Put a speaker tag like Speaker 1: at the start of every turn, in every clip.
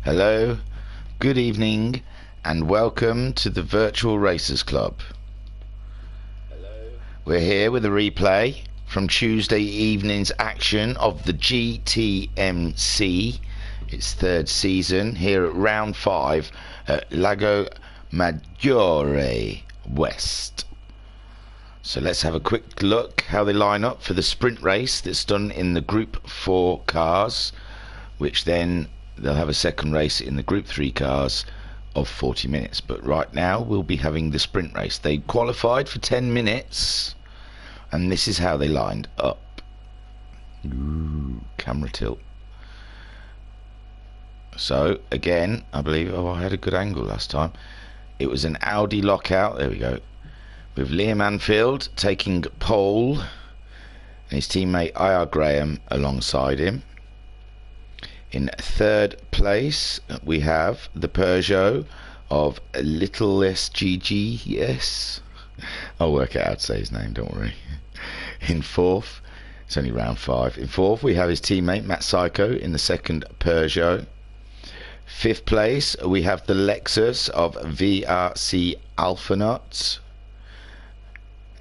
Speaker 1: Hello, good evening, and welcome to the Virtual Racers Club. We're here with a replay from Tuesday evening's action of the GTMC, its third season, here at round 5 at Lago Maggiore West. So let's have a quick look how they line up for the sprint race that's done in the Group 4 cars, which then they'll have a second race in the Group 3 cars of 40 minutes. But right now we'll be having the sprint race. They qualified for 10 minutes, and this is how they lined up. Ooh, camera tilt. So again, I believe, I had a good angle last time. It was an Audi lockout, there we go, with Liam Anfield taking pole and his teammate IR Graham alongside him. In third place we have the Peugeot of Little SGG, yes, I'll work it out to say his name, don't worry. In fourth, it's only round 5, in fourth we have his teammate Matt Psycho in the second Peugeot. Fifth place we have the Lexus of VRC Alphanaut,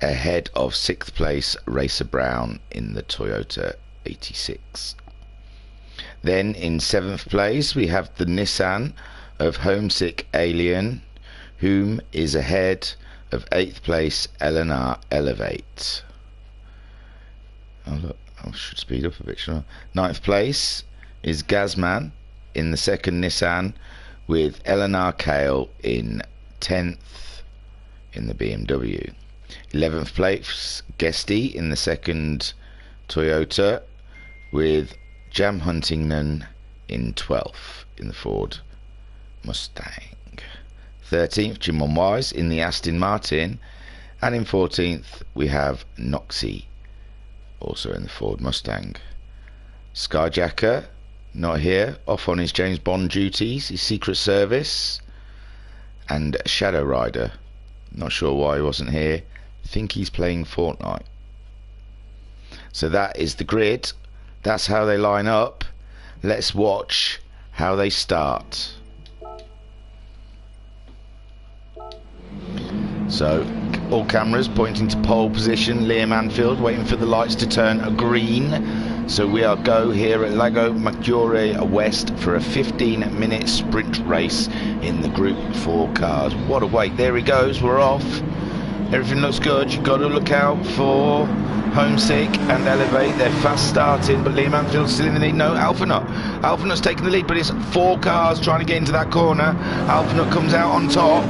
Speaker 1: ahead of 6th place Racer Brown in the Toyota 86. Then in 7th place we have the Nissan of Homesick Alien, whom is ahead of 8th place LNR Elevate. Oh look, I should speed up a bit, shouldn't I? 9th place is Gazman in the second Nissan, with LNR Kale in 10th in the BMW. 11th place Guesty in the second Toyota, with Jam Huntington in 12th in the Ford Mustang. 13th Jim Wise in the Aston Martin, and in 14th we have Noxie also in the Ford Mustang. Skyjacker not here, off on his James Bond duties, his Secret Service. And Shadow Rider, not sure why he wasn't here, I think he's playing Fortnite. So that is the grid, that's how they line up. Let's watch how they start. So all cameras pointing to pole position, Liam Anfield waiting for the lights to turn green. So we are go here at Lago Maggiore West for a 15-minute sprint race in the Group 4 cars. What a wait, there he goes, we're off. Everything looks good, you've got to look out for Homesick and Elevate. They're fast starting, but Liam Anfield's still in the lead. No, Alphanaut's taking the lead, but it's 4 cars trying to get into that corner. Alphanaut comes out on top,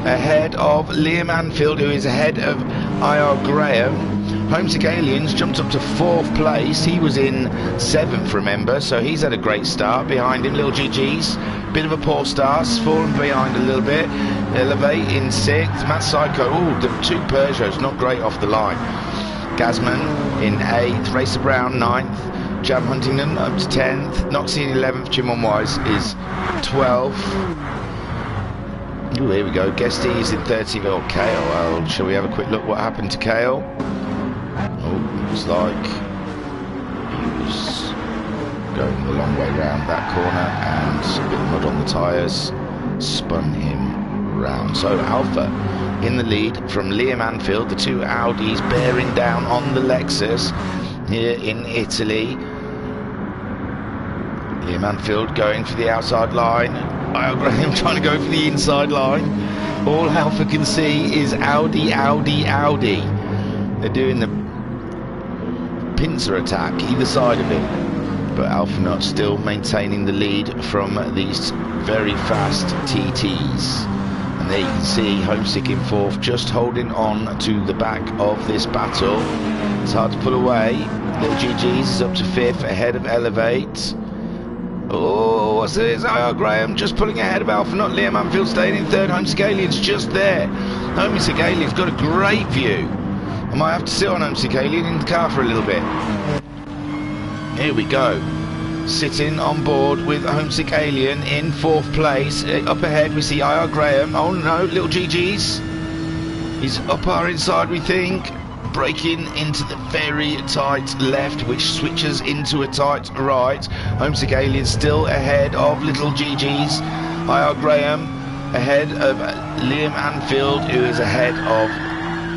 Speaker 1: ahead of Liam Anfield, who is ahead of IR Graham. Homesick Aliens jumped up to 4th place. He was in 7th, remember, so he's had a great start. Behind him, Little GG's bit of a poor start, fallen behind a little bit. Elevate in 6th. Matt Psycho, oh, the 2 Peugeots not great off the line. Gazman in 8th, Racer Brown 9th, Jam Huntington up to 10th, Noxie in 11th, Jim Wise is 12th. Oh, here we go, Guesty is in 13th. Oh, Kale, well, shall we have a quick look what happened to Kale? Oh, looks like he was going the long way round that corner, and a bit of mud on the tyres spun him round. So Alpha in the lead from Liam Anfield, the 2 Audis bearing down on the Lexus here in Italy. Liam Anfield going for the outside line, IR Graham trying to go for the inside line. All Alpha can see is Audi. They're doing the pincer attack either side of him, but Alphanaut still maintaining the lead from these very fast TTs. And there you can see Homesick in 4th, just holding on to the back of this battle. It's hard to pull away. Little GG's is up to 5th, ahead of Elevate. Oh, what's this? IR Graham just pulling ahead of Alphanaut. Liam Anfield staying in 3rd. Homesick Alien's just there. Homesick Alien's got a great view. I might have to sit on Homesick Alien in the car for a little bit. Here we go. Sitting on board with Homesick Alien in 4th place. Up ahead we see IR Graham. Oh no, Little GG's. He's up our inside, we think. braking into the very tight left, which switches into a tight right. Homesick Alien still ahead of Little GG's. IR Graham ahead of Liam Anfield, who is ahead of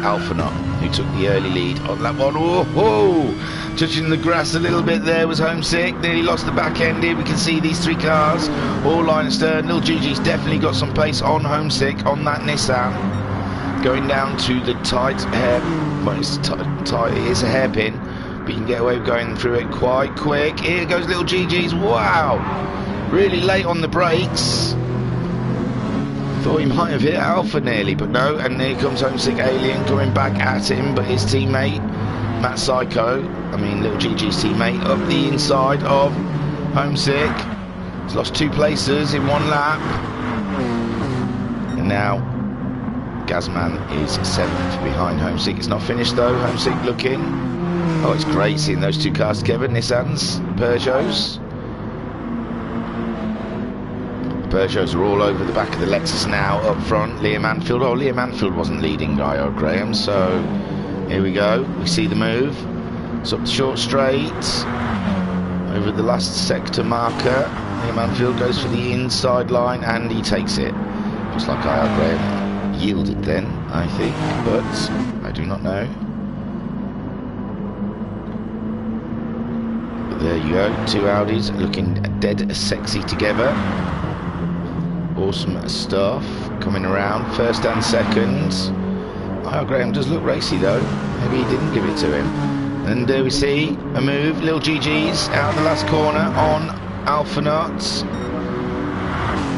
Speaker 1: Alphanot, who took the early lead on that one. Oh, touching the grass a little bit there was Homesick. Nearly lost the back end here. We can see these three cars all line astern. Little GG's definitely got some pace on Homesick on that Nissan. Going down to the tight hair, well, it's tight, it is a hairpin, but you can get away with going through it quite quick. Here goes Little GG's. Wow, really late on the brakes. Thought he might have hit Alpha nearly, but no. And here comes Homesick Alien coming back at him, but his teammate Matt Psycho, Little GG's teammate, up the inside of Homesick. He's lost 2 places in 1 lap, and now Gazman is 7th behind Homesick. It's not finished though. Homesick looking. Oh, it's great seeing those 2 cars together. Nissans, Peugeots. Peugeots are all over the back of the Lexus now up front. Liam Anfield. Oh, Liam Anfield wasn't leading IR Graham, so here we go. We see the move. It's up the short straight. Over the last sector marker. Liam Anfield goes for the inside line and he takes it. Just like IR Graham yielded then, I think, but I do not know. But there you go. 2 Audis looking dead sexy together. Awesome stuff coming around, first and second. IR Graham does look racy though. Maybe he didn't give it to him. And we see a move. Little GG's out of the last corner on Alphanot.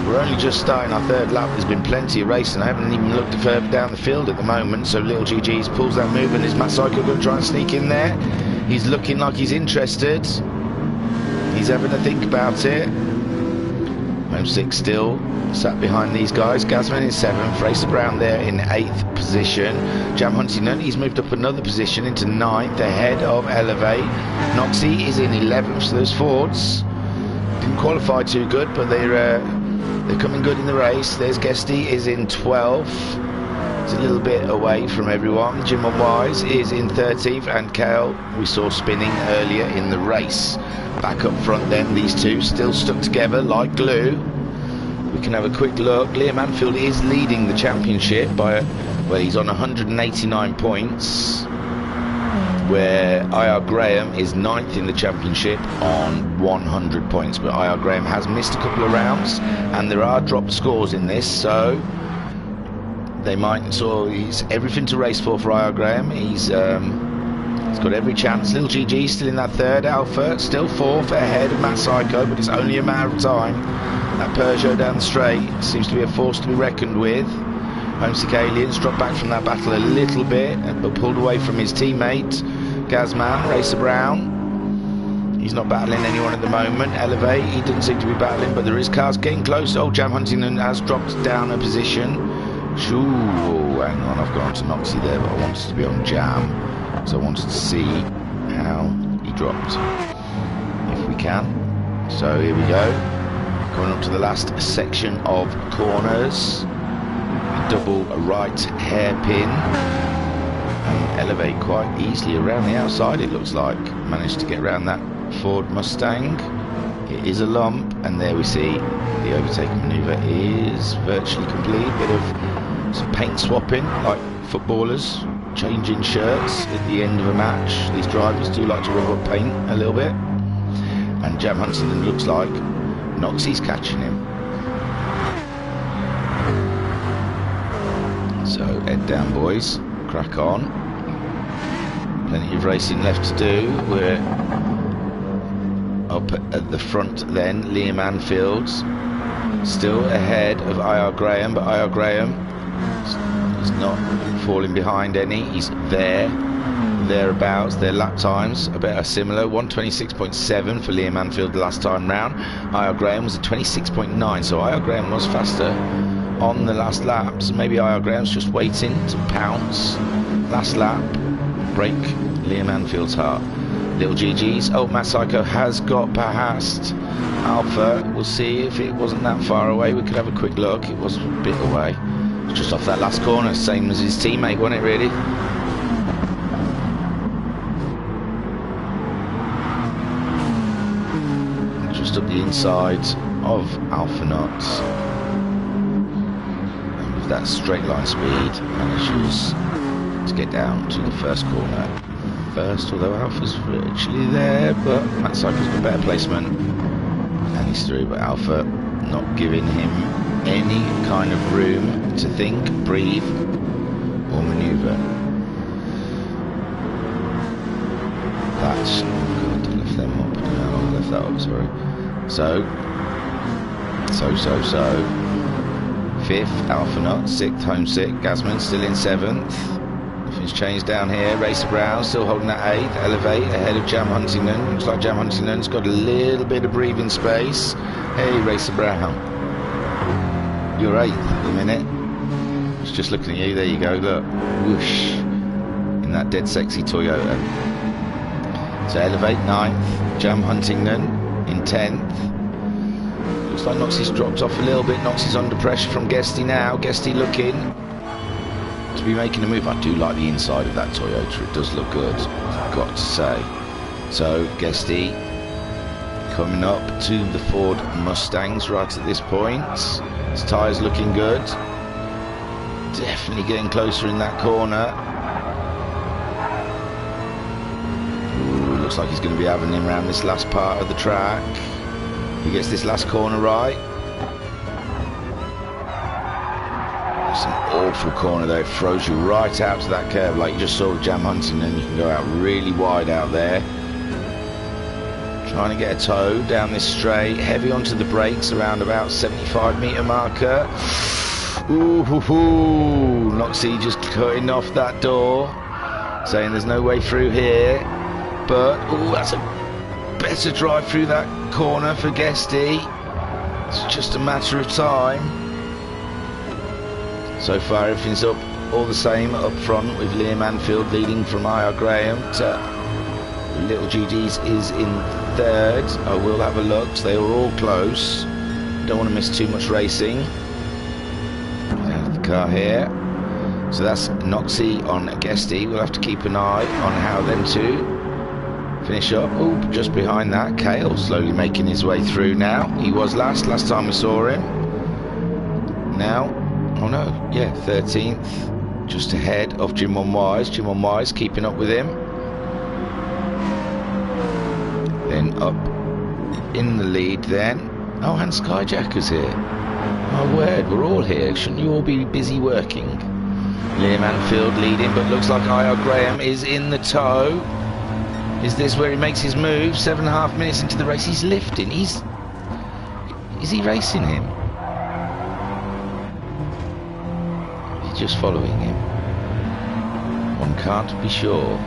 Speaker 1: We're only just starting our 3rd lap. There's been plenty of racing. I haven't even looked further down the field at the moment. So Little GG's pulls that move, and is Matt Psycho going to try and sneak in there? He's looking like he's interested. He's having a think about it. Homesick still sat behind these guys. Gazman in 7th, Racer Brown there in 8th position. Jam Huntington, he's moved up another position into 9th, ahead of Elevate. Noxie is in 11th, so those Fords didn't qualify too good, but they're coming good in the race. There's Guesty is in 12th. It's a little bit away from everyone. Jim on Wise is in 13th, and Kale we saw spinning earlier in the race. Back up front then, these 2 still stuck together like glue. We can have a quick look. Liam Anfield is leading the championship by, well, he's on 189 points, where IR Graham is 9th in the championship on 100 points. But IR Graham has missed a couple of rounds, and there are dropped scores in this, so they might. So he's everything to race for IR Graham. He's got every chance. Little GG still in that 3rd. Alpha still 4th ahead of Matt Psycho, but it's only a matter of time. That Peugeot down the straight seems to be a force to be reckoned with. Homesick Aliens dropped back from that battle a little bit, but pulled away from his teammate Gazman, Racer Brown. He's not battling anyone at the moment. Elevate, he doesn't seem to be battling, but there is cars getting close. Oh, Jam Huntington has dropped down a position. Ooh, hang on, I've gone to Noxie there, but I wanted to be on Jam, so I wanted to see how he dropped, if we can. So here we go, coming up to the last section of corners. Double right hairpin, and Elevate quite easily around the outside, it looks like. Managed to get around that Ford Mustang. It is a lump, and there we see the overtaking manoeuvre is virtually complete. Bit of some paint swapping, like footballers changing shirts at the end of a match. These drivers do like to rub up paint a little bit, and Jam Huntington looks like Noxie's catching him. So head down, boys, crack on. Plenty of racing left to do. We're up at the front then. Liam Anfield's still ahead of IR Graham, but IR Graham is not falling behind any. He's thereabouts. Their lap times are similar. 1:26.7 for Liam Anfield the last time round. IR Graham was at 26.9, so IR Graham was faster on the last lap. So maybe IR Graham's just waiting to pounce. Last lap, break Liam Anfield's heart. Little GG's. Oh, Matt Psycho has got past Alpha. We'll see if it wasn't that far away. We could have a quick look. It was a bit away. Just off that last corner, same as his teammate, wasn't it, really? the inside of Alpha Nuts. And with that straight line speed, manages to get down to the first corner first, although Alpha's virtually there, but Matt Psycho's got better placement. And he's through, but Alpha not giving him any kind of room to think, breathe, or manoeuvre. That's good. Lift them up. No, lift that up, sorry. So. Fifth, Alpha Nut. Sixth, Homesick. Gazman still in seventh. Nothing's changed down here. Racer Brown still holding that eighth. Elevate ahead of Jam Huntington. Looks like Jam Huntington's got a little bit of breathing space. Hey, Racer Brown. You're eighth at the minute. I was just looking at you. There you go. Look. Whoosh. In that dead sexy Toyota. So Elevate 9th, Jam Huntington in 10th. Looks like Noxie's dropped off a little bit. Noxie's under pressure from Guesty now. Guesty looking to be making a move. I do like the inside of that Toyota. It does look good, I've got to say. So Guesty coming up to the Ford Mustangs right at this point. His tyres looking good. Definitely getting closer in that corner. Looks like he's going to be having him around this last part of the track. He gets this last corner right. It's an awful corner though. It throws you right out to that curve like you just saw with Jam Huntington. You can go out really wide out there. Trying to get a toe down this straight. Heavy onto the brakes around about 75 metre marker. Ooh, hoo, hoo. Noxie just cutting off that door. Saying there's no way through here. But, ooh, that's a better drive through that corner for Guesty. It's just a matter of time. So far, everything's up all the same up front with Liam Anfield leading from I.R. Graham to Little GD's is in third. I will have a look. So they are all close. Don't want to miss too much racing. I have the car here. So that's Noxie on Guesty. We'll have to keep an eye on how them two finish up. Oh, just behind that, Kale slowly making his way through now. He was last time we saw him. Now, oh no, yeah, 13th, just ahead of Jim on Wise. Jim on Wise keeping up with him. Then up in the lead then. Oh, and Skyjacker's here. My word, we're all here. Shouldn't you all be busy working? Liam Anfield leading, but looks like I.R. Graham is in the tow. Is this where he makes his move? 7.5 minutes into the race, he's lifting. Is he racing him? He's just following him. One can't be sure.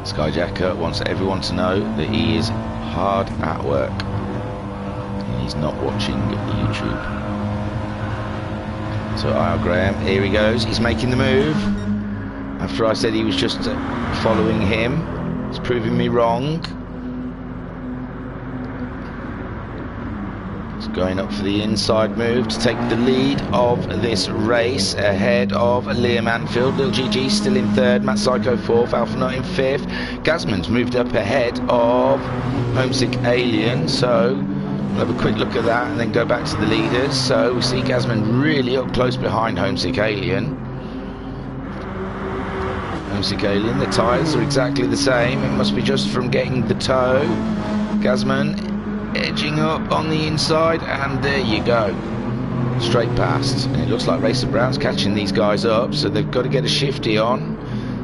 Speaker 1: Skyjacker wants everyone to know that he is hard at work. He's not watching YouTube. So I.R. Graham, here he goes, he's making the move. After I said he was just following him, he's proving me wrong. He's going up for the inside move to take the lead of this race ahead of Liam Anfield. Little GG still in third, Matt Psycho fourth, Alpha Nut in fifth. Gazman's moved up ahead of Homesick Alien, so we'll have a quick look at that and then go back to the leaders. So we see Gazman really up close behind Homesick Alien. Homesick Alien, the tyres are exactly the same. It must be just from getting the tow. Gazman edging up on the inside, and there you go. Straight past. And it looks like Racer Brown's catching these guys up, so they've got to get a shifty on.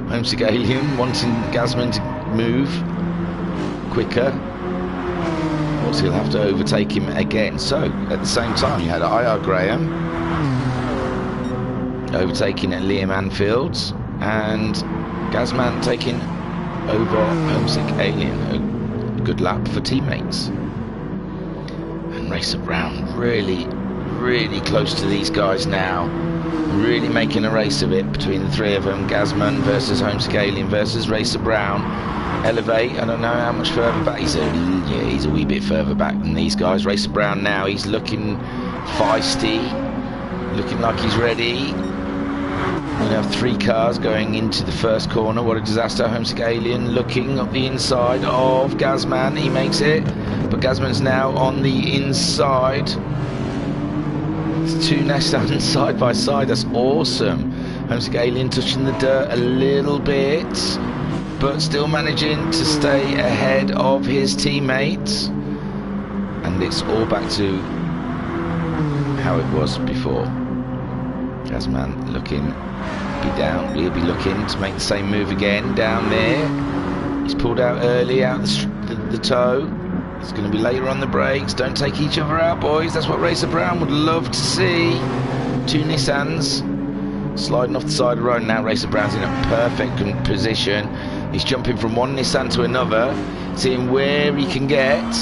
Speaker 1: Homesick Alien wanting Gazman to move quicker. He'll have to overtake him again. So at the same time you had I.R. Graham overtaking Liam Anfield and Gazman taking over Homesick Alien. A good lap for teammates. And Racer Brown really close to these guys now, really making a race of it between the three of them. Gazman versus Homesick Alien versus Racer Brown. Elevate, I don't know how much further back. He's a wee bit further back than these guys. Racer Brown now, he's looking feisty, looking like he's ready. We have 3 cars going into the first corner. What a disaster. Homesick Alien looking up the inside of Gazman. He makes it, but Gazman's now on the inside. It's 2 Nissans side by side. That's awesome. Homesick Alien touching the dirt a little bit, but still managing to stay ahead of his teammates. And it's all back to how it was before. Gazman looking be down. He'll be looking to make the same move again down there. He's pulled out early out the toe. It's going to be later on the brakes. Don't take each other out, boys. That's what Racer Brown would love to see. 2 Nissans sliding off the side of the road. Now Racer Brown's in a perfect position. He's jumping from one Nissan to another, seeing where he can get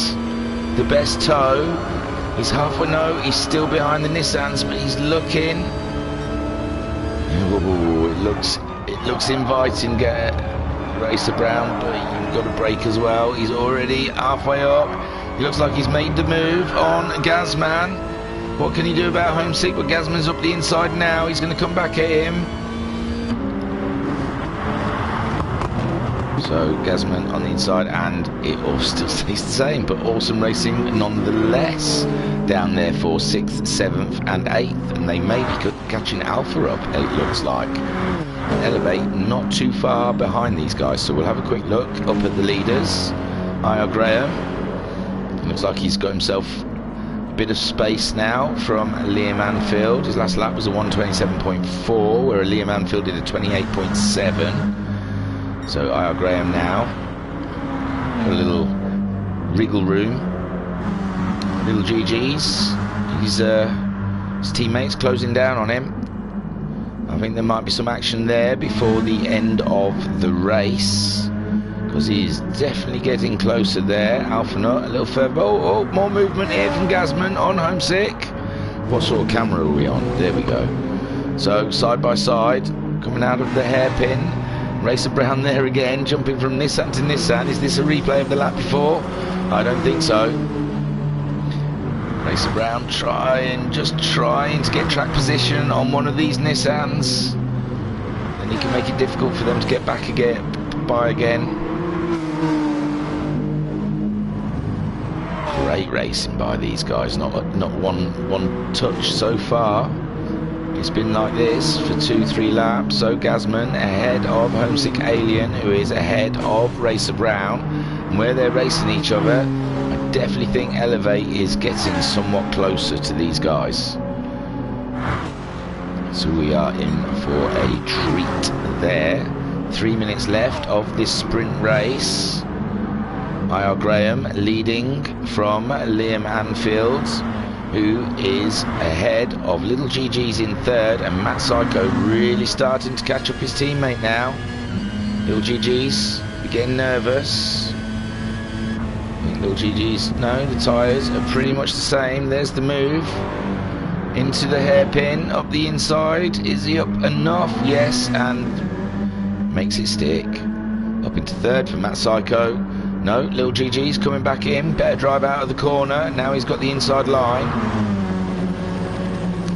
Speaker 1: the best toe. He's halfway. No, he's still behind the Nissans, but he's looking. Ooh, it looks inviting, Racer Brown, but you've got to brake as well. He's already halfway up. He looks like he's made the move on Gazman. What can he do about Homesick? But Gazman's up the inside now. He's going to come back at him. So Gazman on the inside, and it all still stays the same, but awesome racing nonetheless. Down there for 6th, 7th and 8th, and they may be catching Alpha up, it looks like. Elevate not too far behind these guys, so we'll have a quick look up at the leaders. I.R. Graham, looks like he's got himself a bit of space now from Liam Anfield. His last lap was a 1:27.4, where Liam Anfield did a 28.7. So I.R. Graham now, got a little wriggle room, little GG's. His teammates closing down on him. I think there might be some action there before the end of the race, because he's definitely getting closer there. Alpha Nut a little further. Oh, more movement here from Gazman on Homesick. What sort of camera are we on? There we go. So side by side, coming out of the hairpin. Racer Brown there again, jumping from Nissan to Nissan. Is this a replay of the lap before? I don't think so. Racer Brown just trying to get track position on one of these Nissans. Then he can make it difficult for them to get back by again. Great racing by these guys. Not one touch so far. It's been like this for 2-3 laps. So Gazman ahead of Homesick Alien, who is ahead of Racer Brown. And where they're racing each other, I definitely think Elevate is getting somewhat closer to these guys. So we are in for a treat there. 3 minutes left of this sprint race. I.R. Graham leading from Liam Anfield, who is ahead of Little GG's in 3rd, and Matt Psycho really starting to catch up his teammate now. Little GG's getting nervous. I think Little GG's, no, the tyres are pretty much the same. There's the move into the hairpin up the inside. Is he up enough? Yes, and makes it stick. Up into 3rd for Matt Psycho. No, Little GG's coming back in. Better drive out of the corner. Now he's got the inside line.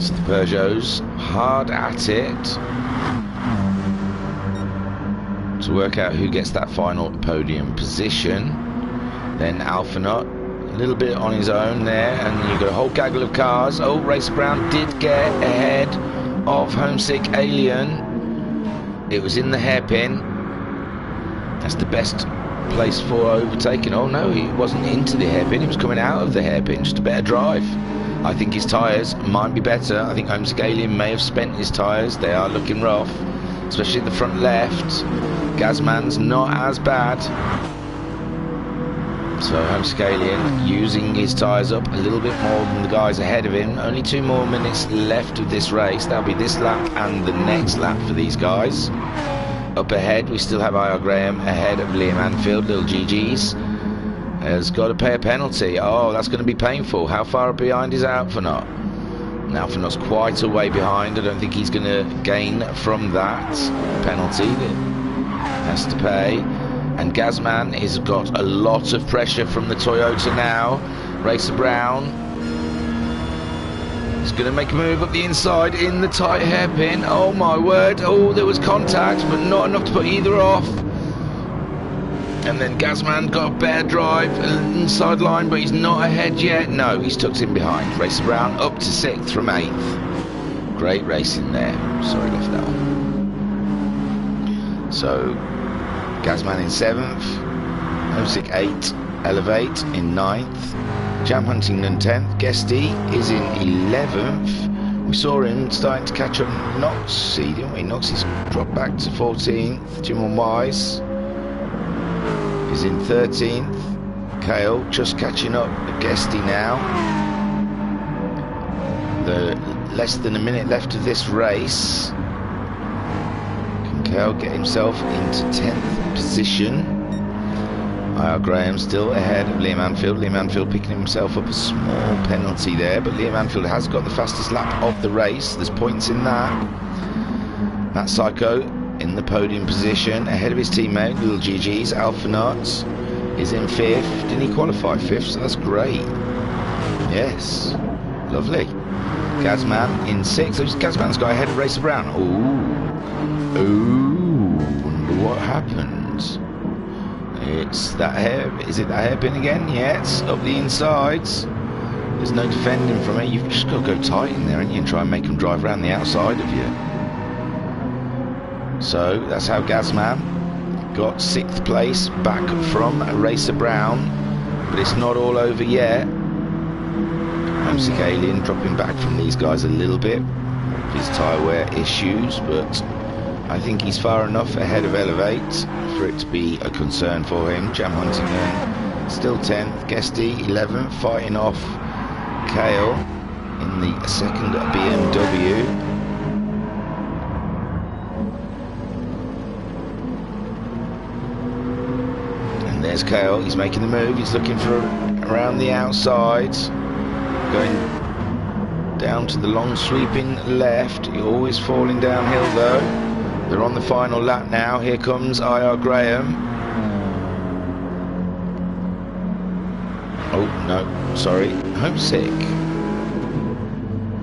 Speaker 1: So the Peugeot's hard at it to work out who gets that final podium position. Then Alpha Nut, a little bit on his own there, and you've got a whole gaggle of cars. Oh, Racer Brown did get ahead of Homesick Alien. It was in the hairpin. That's the best place for overtaking. Oh no, he wasn't into the hairpin, he was coming out of the hairpin. Just a better drive. I think his tyres might be better. I think Homesick Alien may have spent his tyres. They are looking rough, especially at the front left. Gazman's not as bad. So Homesick Alien using his tyres up a little bit more than the guys ahead of him. Only 2 more minutes left of this race. That'll be this lap and the next lap for these guys. Up ahead we still have I.R. Graham ahead of Liam Anfield. Little GG's has got to pay a penalty. Oh, that's going to be painful. How far behind is Alpha Nut? Alpha Nut's quite a way behind. I don't think he's going to gain from that penalty that has to pay. And Gazman has got a lot of pressure from the Toyota now. Racer Brown is going to make a move up the inside in the tight hairpin. Oh my word. Oh, there was contact, but not enough to put either off. And then Gazman got a bear drive inside line, but he's not ahead yet. No, he's tucked in behind. Racer Brown up to 6th from 8th. Great racing there. Sorry, left that one. So, Gazman in 7th. Homesick 8. Elevate in 9th. Jam Huntington 10th. Guesty is in 11th. We saw him starting to catch up Noxie, didn't we? Noxie's dropped back to 14th. Jim on Wise is in 13th. Kale just catching up at Guesty now. The less than a minute left of this race. Can Kale get himself into 10th position? IR Graham still ahead of Liam Anfield. Liam Anfield picking himself up a small penalty there, but Liam Anfield has got the fastest lap of the race. There's points in that. Matt Psycho in the podium position, ahead of his teammate, Little GG's. Alpha Nuts is in 5th. Didn't he qualify 5th? So that's great. Yes. Lovely. Gazman in 6th. So Gazman's got ahead of Racer Brown. Ooh. Ooh. Wonder what happens. It's that hair. Is it that hairpin again? Yeah, it's up the insides. There's no defending from it. You've just got to go tight in there, haven't you, and try and make them drive around the outside of you. So that's how Gazman got 6th place back from Racer Brown. But it's not all over yet. Homesick Alien dropping back from these guys a little bit. His tyre wear issues, but I think he's far enough ahead of Elevate for it to be a concern for him. Jam Huntington still 10th. Guesty 11th, fighting off Kale in the 2nd BMW. And there's Kale. He's making the move. He's looking for around the outside, going down to the long sweeping left. He's always falling downhill though. They're on the final lap now. Here comes IR Graham. Oh, no, sorry. Homesick.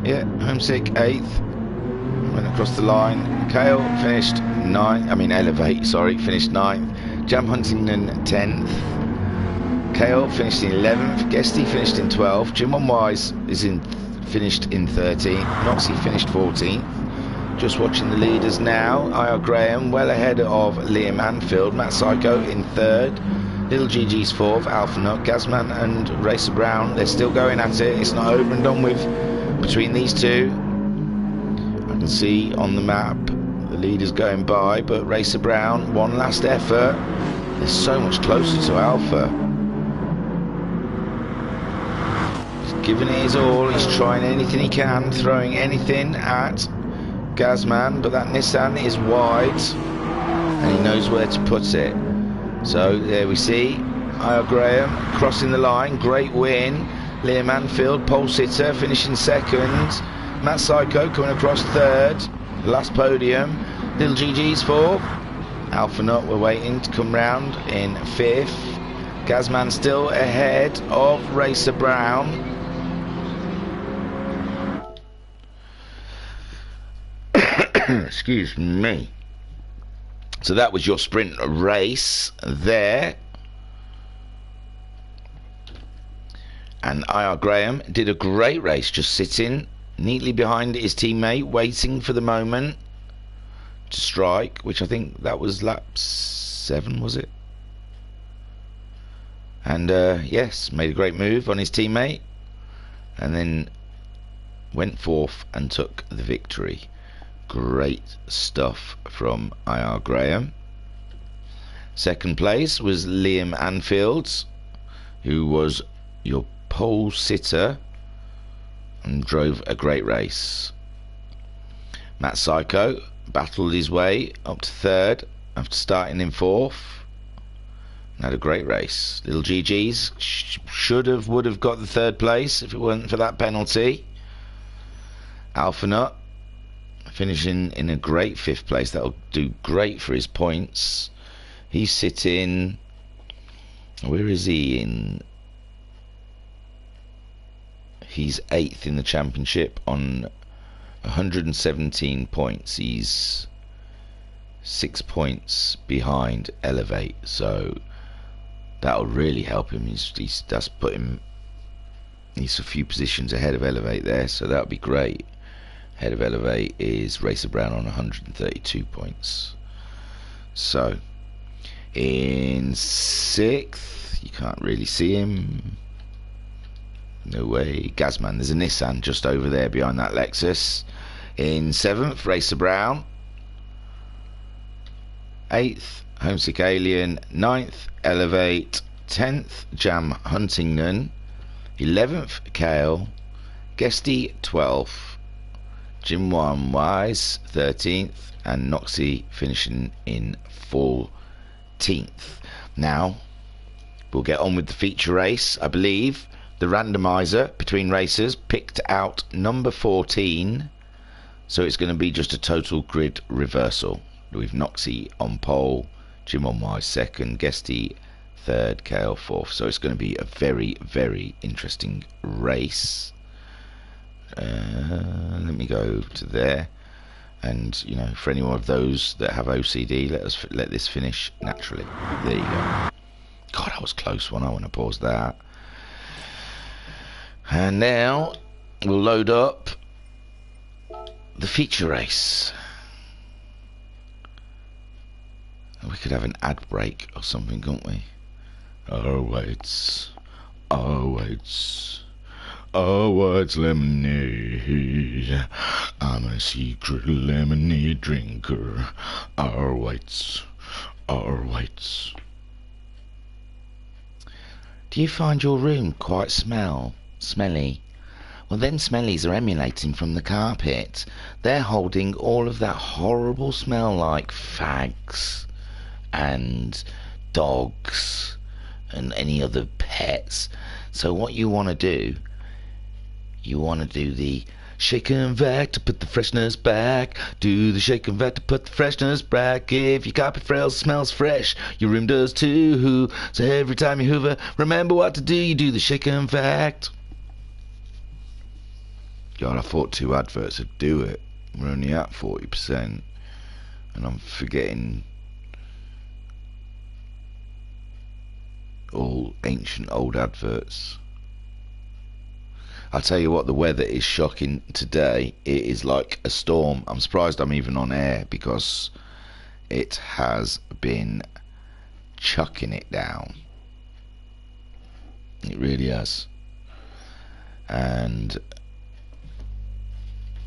Speaker 1: Yeah, Homesick 8th. Went across the line. Kale finished 9th. I mean, Elevate, sorry, finished 9th. Jam Huntington 10th. Kale finished in 11th. Guesty finished in 12th. Jim on Wise is finished in 13th. Noxie finished 14th. Just watching the leaders now. IR Graham well ahead of Liam Anfield. Matt Psycho in 3rd. Little GG's 4th. Alpha Nut, Gazman and Racer Brown. They're still going at it. It's not over and done with between these two. I can see on the map the leaders going by, but Racer Brown, one last effort. They're so much closer to Alpha. He's giving it his all. He's trying anything he can, throwing anything at Gazman, but that Nissan is wide and he knows where to put it. So there we see IR Graham crossing the line. Great win. Liam Anfield, pole sitter, finishing 2nd. Matt Psycho coming across 3rd. Last podium. Little GG's 4th. Alpha Nut we're waiting to come round in 5th. Gazman still ahead of Racer Brown. Excuse me. So that was your sprint race there. And IR Graham did a great race, just sitting neatly behind his teammate, waiting for the moment to strike, which I think that was lap 7, was it? And yes, made a great move on his teammate and then went forth and took the victory. Great stuff from IR Graham. 2nd place was Liam Anfield, who was your pole sitter and drove a great race. Matt Psycho battled his way up to 3rd after starting in 4th and had a great race. Little GG's would have got the 3rd place if it weren't for that penalty. Alpha Nut finishing in a great 5th place. That'll do great for his points. He's sitting, where is he? In He's 8th in the championship on 117 points. He's 6 points behind Elevate, so that'll really help him. That's put him. He's a few positions ahead of Elevate there, so that'll be great. Head of Elevate is Racer Brown on 132 points. So in 6th, you can't really see him. No way. Gazman, there's a Nissan just over there behind that Lexus. In 7th, Racer Brown. 8th, Homesick Alien. 9th, Elevate. 10th, Jam Huntington. 11th, Kale. Guesty, 12th. Jim One Wise, 13th. And Noxie finishing in 14th. Now, we'll get on with the feature race. I believe the randomizer between racers picked out number 14, so it's going to be just a total grid reversal with Noxie on pole, Jim on Wise 2nd, Guesty 3rd, Kale 4th. So it's going to be a very, very interesting race. Let me go to there, and you know, for any one of those that have OCD, let this finish naturally. There you go. God, that was close one. I want to pause that. And now we'll load up the feature race. We could have an ad break or something, couldn't we? Oh, waits. Oh, waits. Oh, it's lemonade. I'm a secret lemonade drinker. Oh, waits. Oh, waits. Do you find your room quite smelly? Well, then smellies are emulating from the carpet. They're holding all of that horrible smell like fags and dogs and any other pets. So what you want to do, the shake and vac to put the freshness back. Do the shake and vac to put the freshness back. If your carpet smells fresh, your room does too. So every time you hoover, remember what to do. You do the shake and vac. God, I thought 2 adverts would do it. We're only at 40%, and I'm forgetting all ancient old adverts. I'll tell you what, the weather is shocking today. It is like a storm. I'm surprised I'm even on air because it has been chucking it down. It really has. And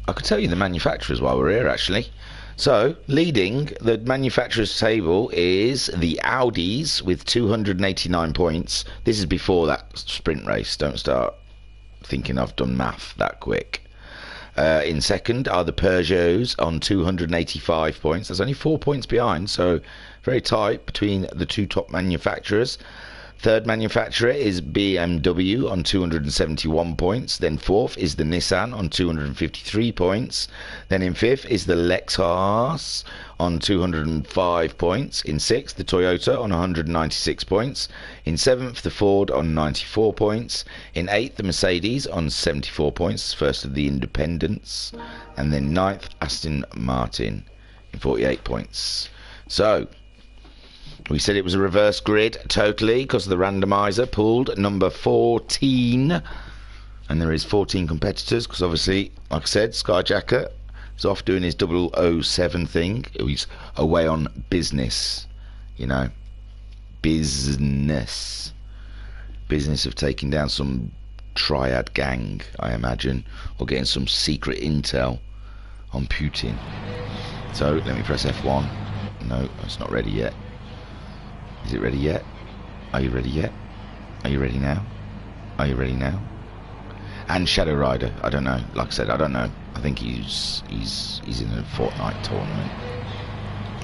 Speaker 1: I could tell you the manufacturers while we're here, actually. So, leading the manufacturers table is the Audis with 289 points. This is before that sprint race. Don't start thinking I've done math that quick. In second are the Peugeots on 285 points. There's only 4 points behind, so very tight between the 2 top manufacturers. Third manufacturer is BMW on 271 points. Then 4th is the Nissan on 253 points. Then in 5th is the Lexus on 205 points. In 6th, the Toyota on 196 points. In 7th, the Ford on 94 points. In 8th, the Mercedes on 74 points, first of the independents. And then 9th, Aston Martin in 48 points. So, we said it was a reverse grid totally because the randomizer pulled number 14, and there is 14 competitors because obviously, like I said, Skyjacker is off doing his 007 thing. He's away on business, you know, business of taking down some triad gang, I imagine, or getting some secret intel on Putin. So let me press F1. No, it's not ready yet. Is it ready yet? Are you ready yet? Are you ready now? Are you ready now? And Shadow Rider, I don't know. Like I said, I don't know. I think he's in a Fortnite tournament.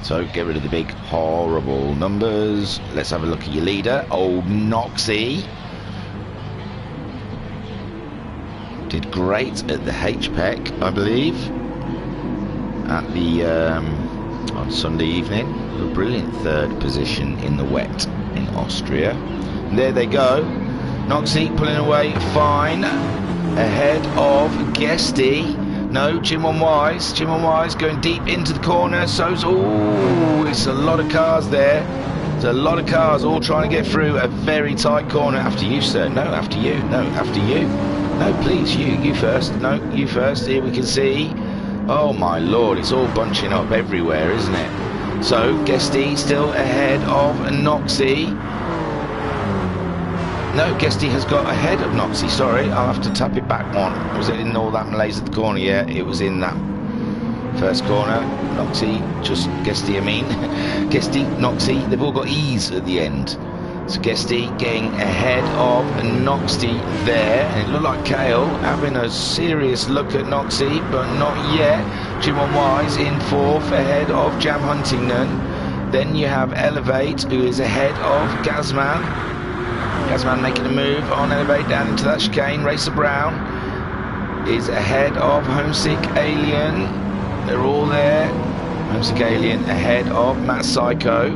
Speaker 1: So get rid of the big horrible numbers. Let's have a look at your leader, old Noxie. Did great at the HPEC, I believe, at the on Sunday evening. A brilliant 3rd position in the wet in Austria. And there they go. Noxie pulling away fine. ahead of Guesty. No, Jim on Wise going deep into the corner. Oh, it's a lot of cars there. There's a lot of cars all trying to get through a very tight corner. After you, sir. No, after you. No, after you. No, please, you first. No, you first. Here we can see. Oh my lord, it's all bunching up everywhere, isn't it? So, Guesty still ahead of Noxie. No, Guesty has got ahead of Noxie, sorry. I'll have to tap it back one. Was it in all that malaise at the corner? Yeah, it was in that first corner. Noxie, just Guesty, I mean. Guesty, Noxie, they've all got E's at the end. So Guesty getting ahead of Noxie there. And it looked like Kale having a serious look at Noxie, but not yet. Jim on Wise in fourth ahead of Jam Huntington. Then you have Elevate, who is ahead of Gazman. Gazman making a move on Elevate down into that chicane. Racer Brown is ahead of Homesick Alien. They're all there. Homesick Alien ahead of Matt Psycho,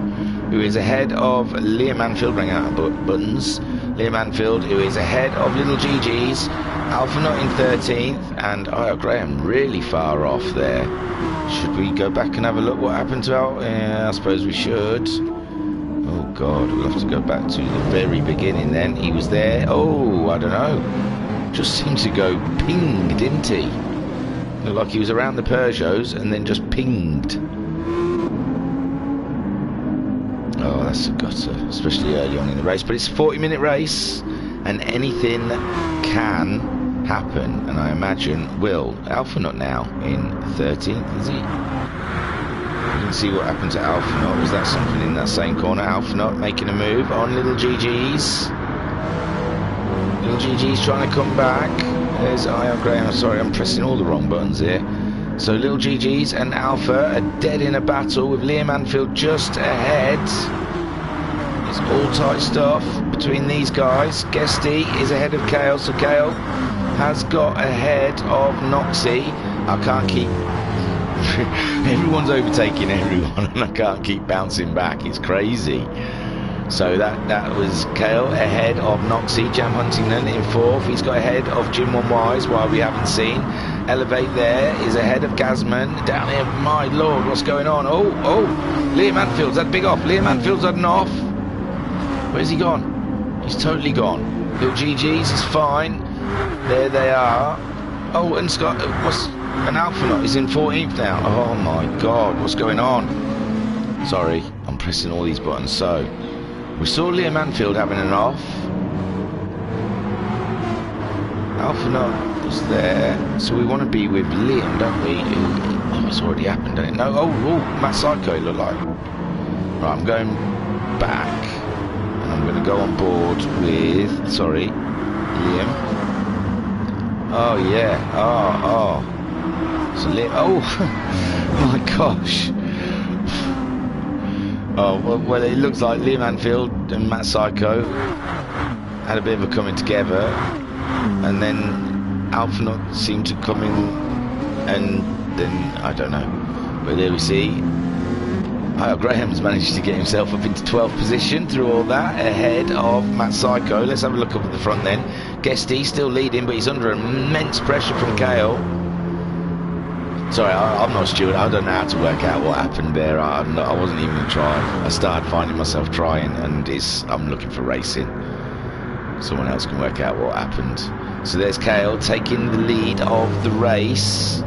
Speaker 1: who is ahead of Liam Anfield, bringing out buttons. Liam Anfield, who is ahead of Little GG's. Alpha Nut in 13th, and Graham really far off there. Should we go back and have a look what happened to Al? Yeah, I suppose we should. Oh God, we'll have to go back to the very beginning then. He was there. Oh, I don't know. Just seemed to go ping, didn't he? Looked like he was around the Peugeots and then just pinged. Oh, that's a gutter, especially early on in the race. But it's a 40-minute race, and anything can happen, and I imagine will. Alpha Nut now in 13th, is he? You can see what happened to Alpha Nut. Was that something in that same corner? Alpha Nut making a move on Little GG's. Little GG's trying to come back. There's Graham. Sorry, I'm pressing all the wrong buttons here. So Little GG's and Alpha are dead in a battle with Liam Anfield just ahead. It's all tight stuff between these guys. Guesty is ahead of Kale, so Kale has got ahead of Noxie. I can't keep... Everyone's overtaking everyone and I can't keep bouncing back. It's crazy. So that was Kale ahead of Noxie. Jam Huntington in fourth. He's got ahead of Jim One Wise, while we haven't seen. Elevate there is ahead of Gazman. Down here, my lord, what's going on? Oh, Liam Anfield's had a big off. Liam Anfield's had an off. Where's he gone? He's totally gone. Little GG's is fine. There they are. Oh, and Scott, an Alpha Nut is in 14th now. Oh my God, what's going on? Sorry, I'm pressing all these buttons. So, we saw Liam Anfield having an off. Alpha Nut is there. So we want to be with Liam, don't we? Oh, it's already happened, don't it? No, oh, Matt Psycho looked like. Right, I'm going back. And I'm going to go on board with, sorry, Liam. Oh, yeah. Oh. So Liam, oh my gosh. Oh, well, it looks like Liam Anfield and Matt Psycho had a bit of a coming together, and then Alpha Nut seemed to come in, and then, I don't know. But there we see, Graham's managed to get himself up into 12th position through all that, ahead of Matt Psycho. Let's have a look up at the front then. Guesty still leading, but he's under immense pressure from Kale. Sorry, I'm not stupid. I don't know how to work out what happened there. I wasn't even going to try. I started finding myself trying, and I'm looking for racing. Someone else can work out what happened. So there's Kale taking the lead of the race.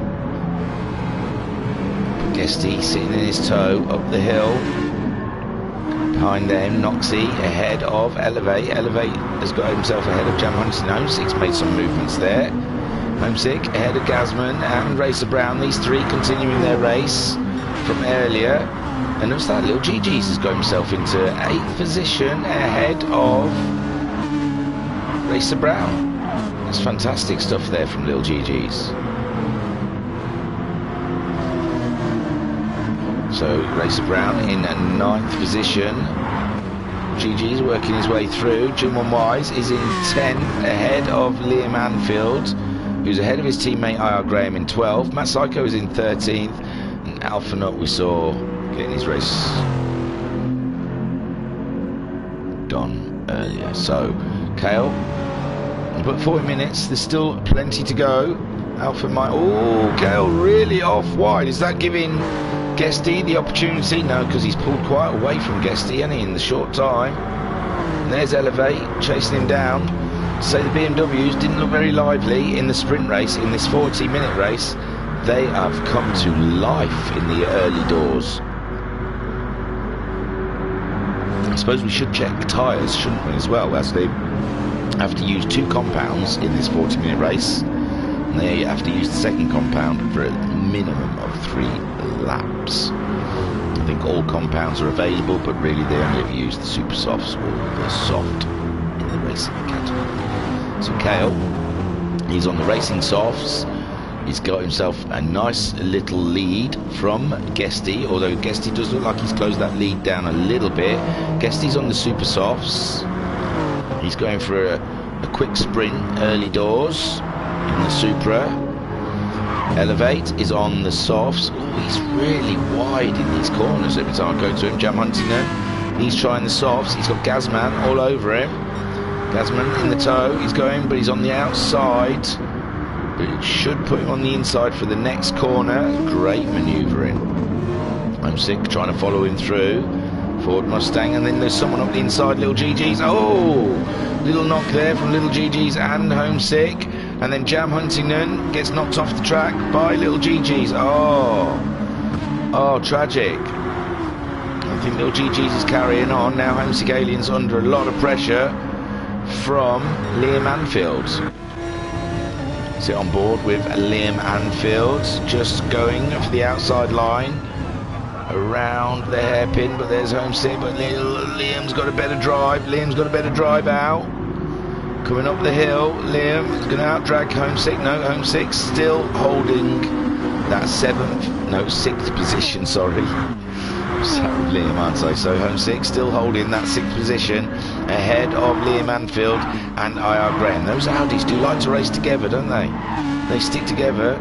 Speaker 1: Guesty sitting in his toe up the hill. Behind them, Noxie ahead of Elevate. Elevate has got himself ahead of Jam Huntington. Homesick's made some movements there. Homesick ahead of Gazman and Racer Brown. These three continuing their race from earlier. And looks like Little GG's has got himself into 8th position ahead of Racer Brown. That's fantastic stuff there from Little GG's. So Racer Brown in 9th position. GG's working his way through. Jim One Wise is in 10th ahead of Liam Anfield, who's ahead of his teammate IR Graham in 12th. Matt Psycho is in 13th, and Alpha Nut we saw getting his race done earlier. So Kale and but 40 minutes, there's still plenty to go. Alpha Mike, oh, Gale really off wide. Is that giving Guesty the opportunity? No, because he's pulled quite away from Guesty, hasn't he, in the short time. And there's Elevate, chasing him down. So the BMWs didn't look very lively in the sprint race, in this 40-minute race. They have come to life in the early doors. I suppose we should check the tyres, shouldn't we, as well, as they have to use 2 compounds in this 40-minute race. And they have to use the second compound for a minimum of 3 laps. I think all compounds are available, but really they only have used the super softs or the soft in the racing category. So Kale, he's on the racing softs. He's got himself a nice little lead from Guesty, although Guesty does look like he's closed that lead down a little bit. Guesty's on the super softs. He's going for a quick sprint early doors in the Supra. Elevate is on the softs. Oh, he's really wide in these corners every time I go to him. Jam Huntington, he's trying the softs. He's got Gazman all over him. Gazman in the toe, he's going, but he's on the outside. But it should put him on the inside for the next corner. Great manoeuvring. I'm sick trying to follow him through. Ford Mustang, and then there's someone up the inside, Little GG's. Oh, little knock there from Little GG's and Homesick. And then Jam Huntington gets knocked off the track by Little GG's. Oh, tragic. I think Little GG's is carrying on. Now Homesick Alien's under a lot of pressure from Liam Anfield. Sit on board with Liam Anfield, just going for the outside line around the hairpin, but there's Homesick, but Liam's got a better drive. Liam's got a better drive out. Coming up the hill, Liam is going to outdrag Homesick. No, Homesick still holding that 6th position, sorry. Liam, aren't I? So Homesick still holding that 6th position ahead of Liam Anfield and IR Graham. Those Audis do like to race together, don't they? They stick together.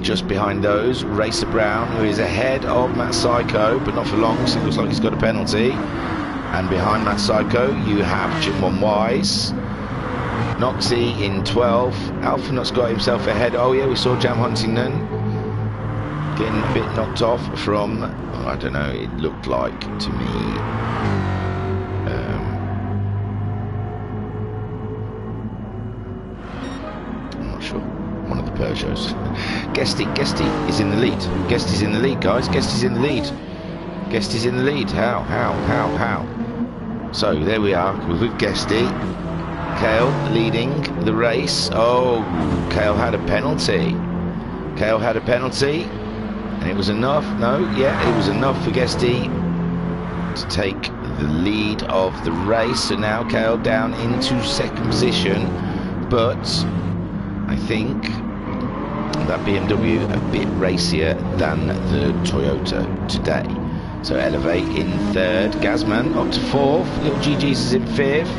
Speaker 1: Just behind those, Racer Brown, who is ahead of Matt Psycho, but not for long, so it looks like he's got a penalty. And behind Matt Psycho, you have Jim One Wise. Noxie in 12. Alpha Nut's got himself ahead. Oh yeah, we saw Jam Huntington getting a bit knocked off from, I don't know, it looked like to me I'm not sure, one of the Peugeots. Guesty is in the lead. Guesty's in the lead, guys. Guesty's in the lead. Guesty's in the lead. How? So there we are with Guesty. Kale leading the race. Oh, Kale had a penalty. And it was enough. No, yeah, it was enough for Guesty to take the lead of the race. So now Kale down into 2nd position. But I think that BMW a bit racier than the Toyota today. So Elevate in 3rd, Gazman up to 4th, Little GG's is in 5th,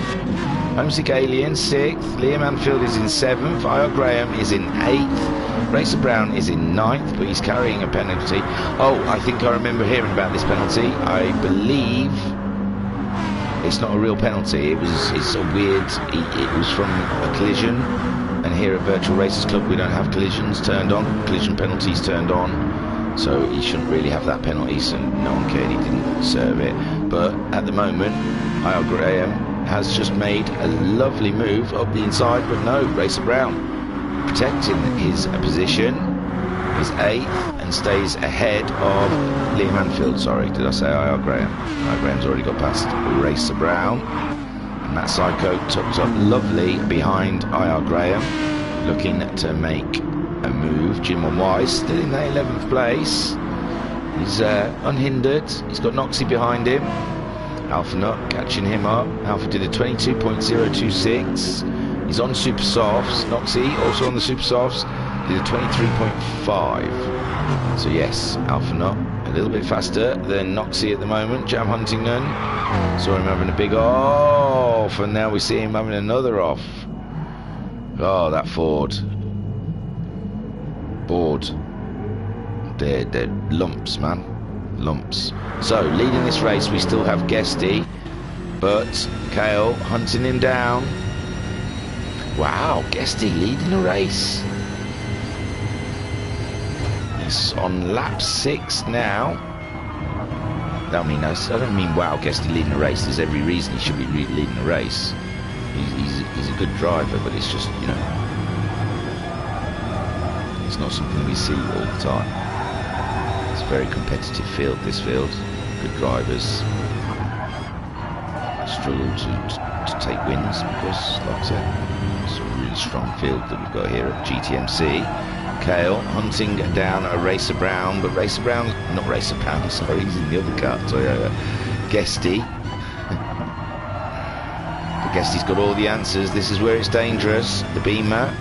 Speaker 1: Homesick Alien 6th, Liam Anfield is in 7th, IR Graham is in 8th, Racer Brown is in 9th, but he's carrying a penalty. Oh, I think I remember hearing about this penalty. I believe it's not a real penalty. It's a weird. It was from a collision, and here at Virtual Racers Club we don't have collisions turned on, collision penalties turned on. So he shouldn't really have that penalty, so no one cared, he didn't serve it. But at the moment, IR Graham has just made a lovely move up the inside, but no, Racer Brown protecting his position, is 8th, and stays ahead of Liam Anfield. Sorry, did I say IR Graham? IR Graham's already got past Racer Brown. And that Psycho tucked up lovely behind IR Graham, looking to make a move. Jim One Wise still in that 11th place. He's unhindered. He's got Noxie behind him. Alpha Nut catching him up. Alpha did a 22.026. He's on super softs. Noxie also on the super softs did a 23.5. So yes, Alpha Nut a little bit faster than Noxie at the moment. Jam Huntington saw him having a big off, and now we see him having another off. Oh, that Ford. They're lumps, man, lumps. So leading this race we still have Guesty, but Kale hunting him down. Wow, Guesty leading the race. He's on lap 6 now. I don't mean wow, Guesty leading the race. There's every reason he should be leading the race. He's a good driver, but it's just, you know, it's not something we see all the time. It's a very competitive field, this field. Good drivers struggle to take wins because, like I said, it's a really strong field that we've got here at GTMC. Kale hunting down a Racer Brown, but Racer Brown, not Racer Brown, sorry, he's in the other car, Toyota. Guesty. But Guesty's got all the answers. This is where it's dangerous. The Beamer.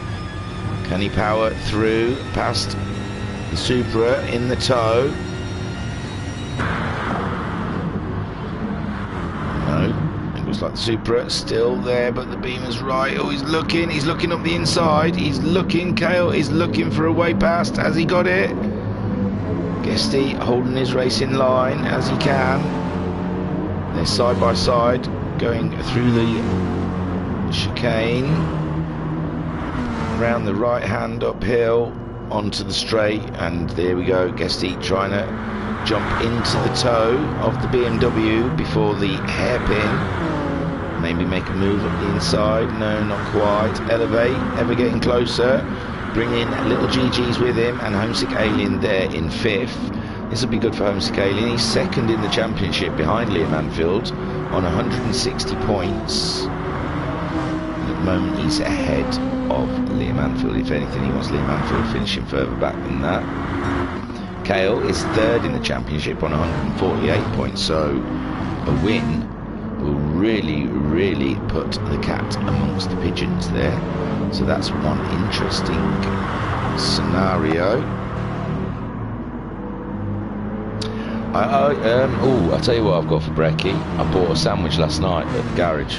Speaker 1: Can he power through past the Supra in the tow? No. It looks like the Supra still there, but the Beamer's right. Oh, he's looking up the inside. He's looking, Kale is looking for a way past. Has he got it? Guesty holding his race in line as he can. They're side by side going through the chicane, round the right hand uphill onto the straight, and there we go. Guesty trying to jump into the toe of the BMW before the hairpin. Maybe make a move up the inside. No, not quite. Elevate, ever getting closer. Bring in little GG's with him, and Homesick Alien there in 5th. This will be good for Homesick Alien. He's 2nd in the championship behind Liam Anfield on 160 points. At the moment he's ahead of Liam Anfield. If anything, he wants Liam Anfield finishing further back than that. Kale is 3rd in the championship on 148 points, so a win will really put the cat amongst the pigeons there. So that's one interesting scenario. I'll tell you what I've got for brekkie. I bought a sandwich last night at the garage.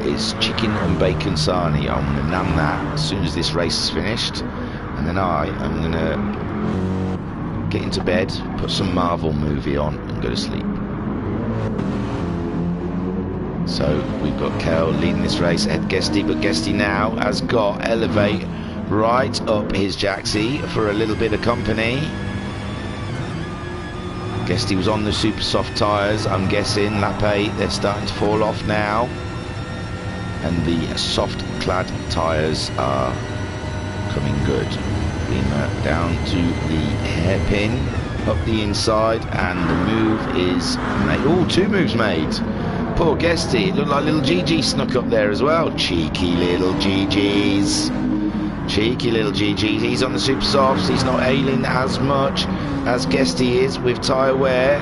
Speaker 1: It's chicken and bacon sarnie. I'm going to nam that as soon as this race is finished, and then I'm going to get into bed, put some Marvel movie on and go to sleep. So we've got Kel leading this race ahead Guesty, but Guesty now has got Elevate right up his jacksie for a little bit of company. Guesty was on the super soft tyres, I'm guessing. Lap 8, they're starting to fall off now, and the soft clad tyres are coming good. Beamer down to the hairpin, up the inside, and the move is made. Oh, 2 moves made. Poor Guesty. It looked like little GG snuck up there as well. Cheeky little GGs. Cheeky little GGs. He's on the super softs. He's not ailing as much as Guesty is with tyre wear.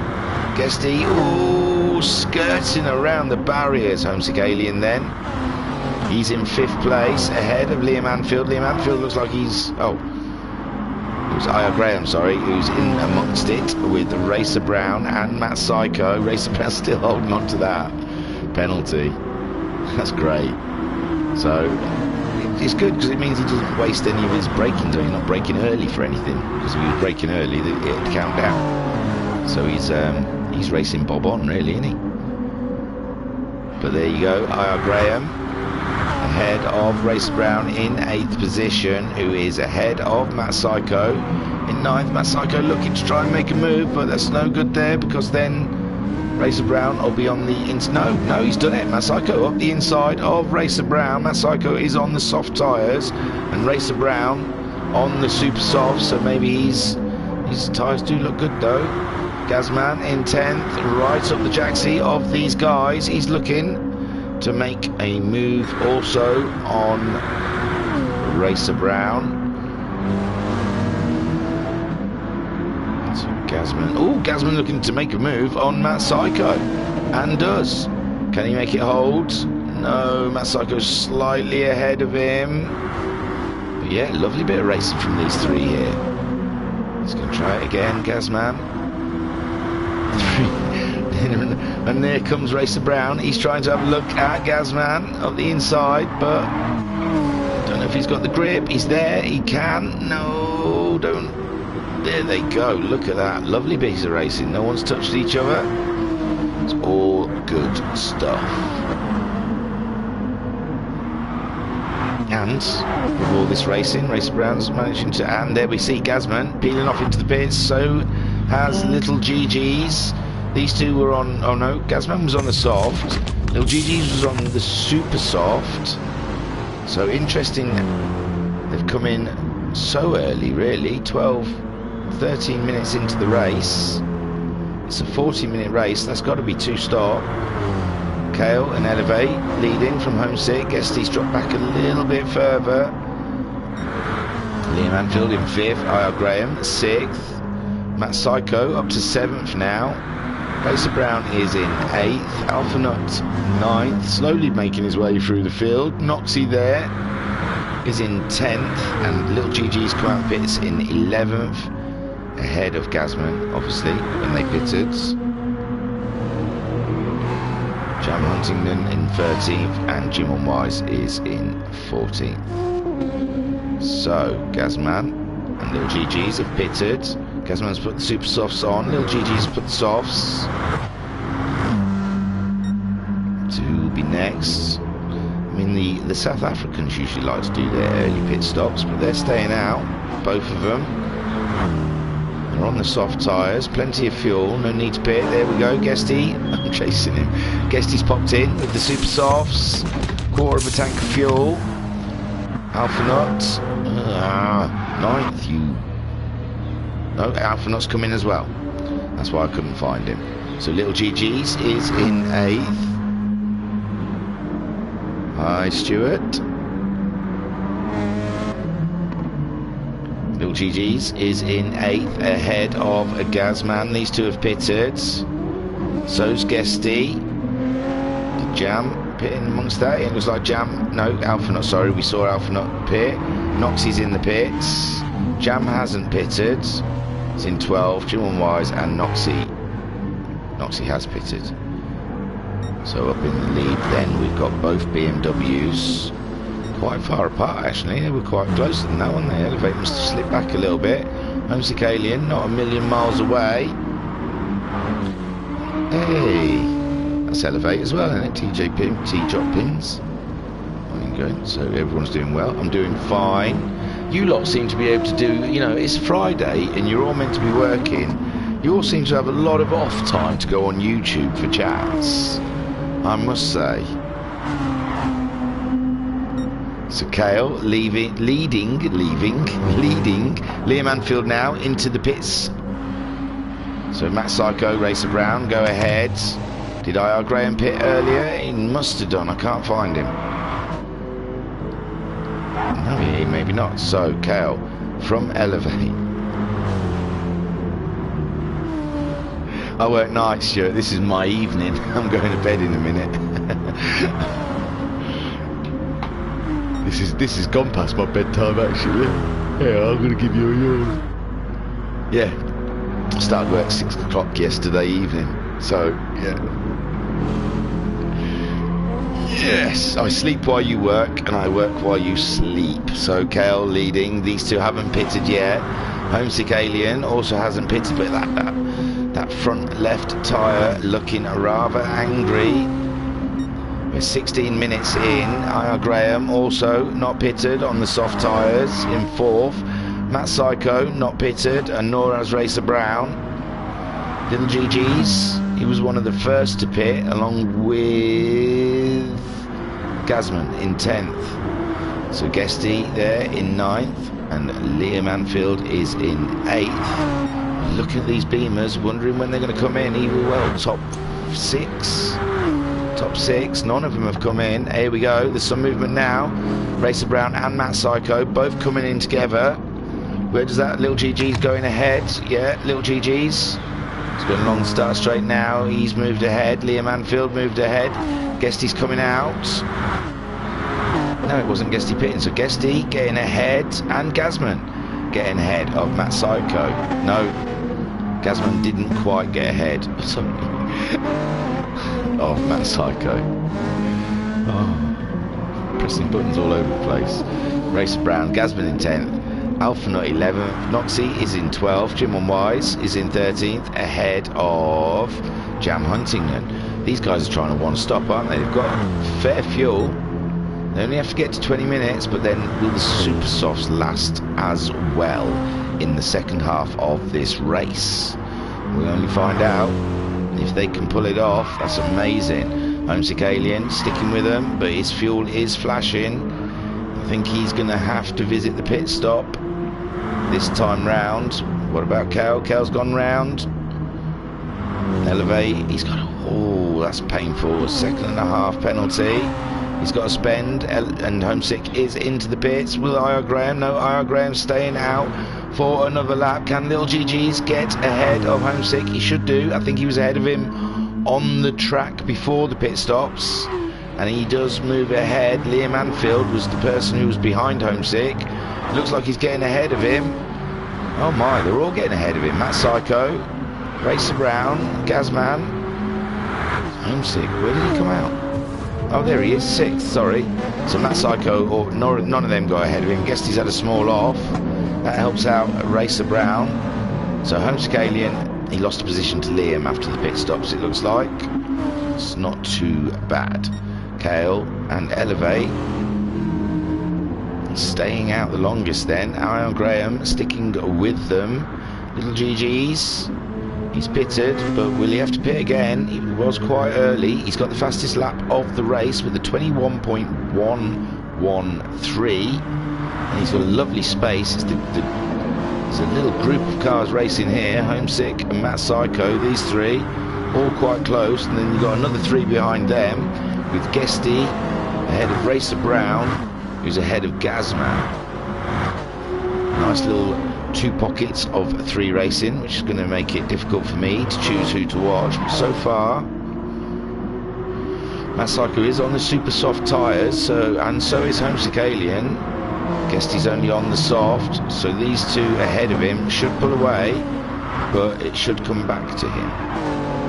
Speaker 1: Guesty, ooh, skirting around the barriers. Homesick Alien then. He's in 5th place ahead of Liam Anfield. Liam Anfield looks like he's... Oh. It was Aya Graham, sorry, who's in amongst it with Racer Brown and Matt Psycho. Racer Brown still holding on to that penalty. That's great. So it's good because it means he doesn't waste any of his braking. He's not braking early for anything, because if he was braking early, it'd count down. So he's racing bob on, really, isn't he? But there you go, Aya Graham ahead of Racer Brown in 8th position, who is ahead of Matt Psycho in 9th. Matt Psycho looking to try and make a move, but that's no good there, because then Racer Brown will be on the no, he's done it. Matt Psycho up the inside of Racer Brown. Matt Psycho is on the soft tyres, and Racer Brown on the super soft, so maybe his tyres do look good though. Gazman in 10th, right up the jacksie of these guys. He's looking to make a move also on Racer Brown. So Gazman, Gazman looking to make a move on Matt Psycho, and does. Can he make it hold? No, Matt Psycho's slightly ahead of him. But yeah, lovely bit of racing from these 3 here. He's going to try it again, Gazman. And there comes Racer Brown. He's trying to have a look at Gazman up the inside, but I don't know if he's got the grip. He's there. He can. No, don't. There they go. Look at that. Lovely piece of racing. No one's touched each other. It's all good stuff. hand with all this racing. Racer Brown's managing to, and there we see Gazman peeling off into the pits. So has Little GG's. These two were on, oh no, Gazman was on the soft. Little GG's was on the super soft. So interesting, they've come in so early really, 13 minutes into the race. It's a 40-minute race, that's got to be 2-stop. Kale and Elevate leading from Homesick. Guesty's dropped back a little bit further. Liam Anfield in 5th, I.R. Graham 6th. Matt Psycho up to 7th now. Racer Brown is in 8th. Alpha Nut 9th, slowly making his way through the field. Noxie there is in 10th, and Little GG's come out pits in 11th, ahead of Gazman, obviously, when they pitted. Jam Huntington in 13th, and Jim on Wise is in 14th. So, Gazman and Little GG's have pitted. Gazman's put the super softs on, Little GG's put the softs. So who will be next? I mean, the South Africans usually like to do their early pit stops, but they're staying out, both of them. They're on the soft tyres, plenty of fuel, no need to pit. There we go, Guesty, I'm chasing him. Guesty's popped in with the super softs, quarter of a tank of fuel. Alpha Nut, 9th, no, Alpha Nut's come in as well. That's why I couldn't find him. So Little GG's is in 8th. Hi, Stuart. Little GG's is in 8th, ahead of a Gazman. These two have pitted. So's Guesty. Did Jam pit in amongst that? It looks like Jam. No, Alpha Nut, sorry, we saw Alpha Nut pit. Noxie's in the pits. Jam hasn't pitted. It's in 12, Jim on Wise and Noxie. Noxie has pitted. So up in the lead then we've got both BMWs. Quite far apart actually, they were quite close than that one. They Elevate must have slipped back a little bit. Homesick Alien, not a million miles away. Hey, that's Elevate as well, isn't it? TJ Pin, T-Drop Pins. There you go, so everyone's doing well. I'm doing fine. You lot seem to be able to do, you know, it's Friday and you're all meant to be working. You all seem to have a lot of off time to go on YouTube for chats, I must say. So Kale leading Liam Anfield now into the pits. So Matt Psycho, Racer Brown, go ahead. Did I.R. Graham pit earlier? He must have done, I can't find him. No, maybe not. So Kale from Elevate. I work nights, Stuart. This is my evening. I'm going to bed in a minute. This has gone past my bedtime actually. Yeah, I'm going to give you a yawn. Yeah, I started work at 6 o'clock yesterday evening. So yeah. Yes, I sleep while you work and I work while you sleep. So Kale leading. These two haven't pitted yet. Homesick Alien also hasn't pitted, but that front left tyre looking rather angry. We're 16 minutes in. I.R. Graham also not pitted on the soft tyres in 4th. Matt Psycho not pitted, and nor has Racer Brown. Little GG's, he was one of the first to pit along with Gazman in 10th. So Guesty there in 9th, and Liam Anfield is in 8th. Looking at these Beamers, wondering when they're going to come in. Even well, top 6. Top 6, none of them have come in. Here we go, there's some movement now. Racer Brown and Matt Psycho both coming in together. Where does that Little GG's going ahead? Yeah, Little GG's. He's got a long start straight now. He's moved ahead. Liam Anfield moved ahead. Guesty's coming out. No, it wasn't Guesty pitting. So Guesty getting ahead, and Gazman getting ahead of Matt Psycho. No, Gazman didn't quite get ahead. Sorry. Oh, Matt Psycho. Oh, pressing buttons all over the place. Racer Brown, Gazman in 10th. Alpha Nut 11th. Noxie is in 12th. Jim on Wise is in 13th, ahead of Jam Huntington. These guys are trying to one stop, aren't they? They've got fair fuel. They only have to get to 20 minutes, but then will the super softs last as well in the second half of this race? We'll only find out if they can pull it off. That's amazing. Homesick Alien sticking with them, but his fuel is flashing. I think he's going to have to visit the pit stop this time round. What about Cal? Cal's gone round. Elevate. He's got a... Oh, that's painful. A 2.5 penalty. He's got to spend, and Homesick is into the pits. Will IR Graham? No, IR Graham staying out for another lap. Can Little GG's get ahead of Homesick? He should do. I think he was ahead of him on the track before the pit stops, and he does move ahead. Liam Anfield was the person who was behind Homesick. Looks like he's getting ahead of him. Oh my, they're all getting ahead of him. Matt Psycho, Racer Brown, Gazman, Homesick. Where did he come out? Oh, there he is, 6th, sorry. So Matt Psycho, or none of them got ahead of him. Guessed he's had a small off. That helps out Racer Brown. So Homesick Alien, he lost a position to Liam after the pit stops, it looks like. It's not too bad. Kale and Elevate staying out the longest then. Iron Graham sticking with them. Little GG's. He's pitted, but will he have to pit again? He was quite early. He's got the fastest lap of the race with a 21.113. And he's got a lovely space. There's a little group of cars racing here. Homesick and Matt Psycho, these three, all quite close. And then you've got another 3 behind them, with Guesty ahead of Racer Brown, who's ahead of Gazman. Nice little 2 pockets of 3 racing, which is going to make it difficult for me to choose who to watch. But so far, Matt Psycho is on the super soft tyres, and so is Homesick Alien. Guessed he's only on the soft, so these 2 ahead of him should pull away, but it should come back to him.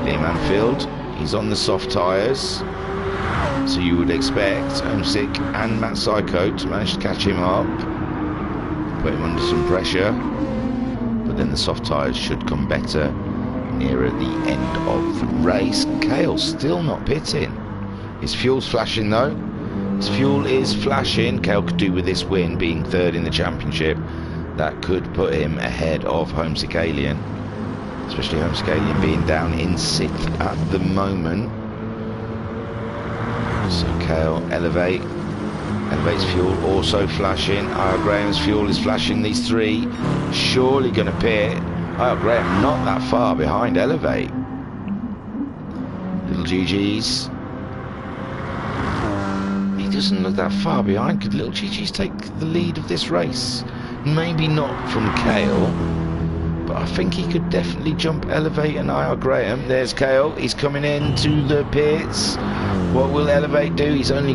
Speaker 1: Liam Anfield, he's on the soft tyres, so you would expect Homesick and Matt Psycho to manage to catch him up, put him under some pressure, but then the soft tyres should come better nearer the end of the race. Kale still not pitting. His fuel's flashing though. His fuel is flashing. Kale could do with this win, being 3rd in the championship. That could put him ahead of Homesick Alien, especially Homesick Alien being down in 6th at the moment. So Kale, Elevate. Elevate's fuel also flashing. IR Graham's fuel is flashing. These 3 surely going to pit. IR Graham not that far behind Elevate. Little GG's. He doesn't look that far behind. Could Little GG's take the lead of this race? Maybe not from Kale, but I think he could definitely jump Elevate and IR Graham. There's Kale. He's coming into the pits. What will Elevate do? He can only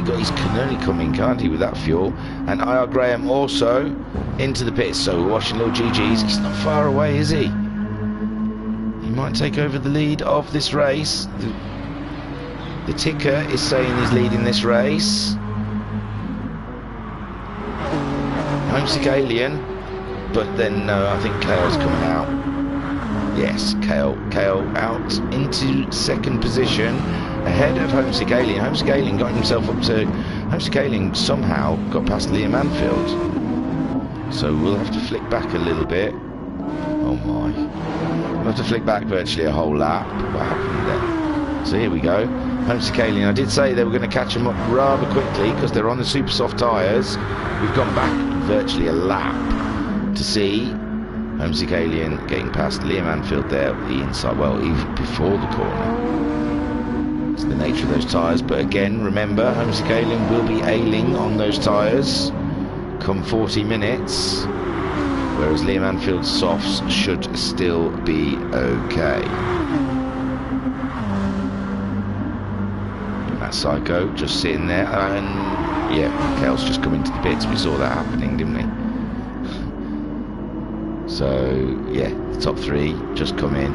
Speaker 1: come in, can't he, with that fuel? And IR Graham also into the pits. So we're watching Little GG's. He's not far away, is he? He might take over the lead of this race. The ticker is saying he's leading this race. Homesick Alien, but then no, I think Kale's coming out. Yes, Kale out into 2nd position, ahead of Homesick Alien. Homesick Alien got himself up to... Homesick Alien somehow got past Liam Anfield. So we'll have to flick back a little bit. Oh my. We'll have to flick back virtually a whole lap. What happened there? So here we go. Homesick Alien. I did say they were going to catch them up rather quickly because they're on the super soft tyres. We've gone back virtually a lap to see Homesick Alien getting past Liam Anfield there at the inside, well, even before the corner. It's the nature of those tyres, but again, remember, Homesick Alien will be ailing on those tyres come 40 minutes, whereas Liam Anfield's softs should still be okay. That Psycho just sitting there, and yeah, Kale's just come into the pits. We saw that happening, didn't we? So yeah, the top 3 just come in.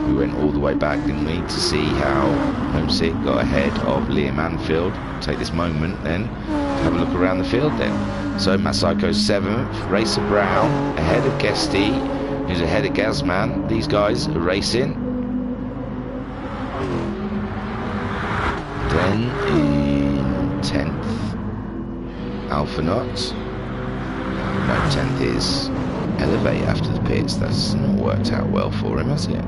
Speaker 1: We went all the way back, didn't we, to see how Homesick got ahead of Liam Anfield. Take this moment then to have a look around the field then. So Matt Psycho's 7th, Racer Brown ahead of Guesty, who's ahead of Gazman. These guys are racing. Then in 10th, Alpha Nut. No, 10th is Elevate after the pits. That's not worked out well for him, has it?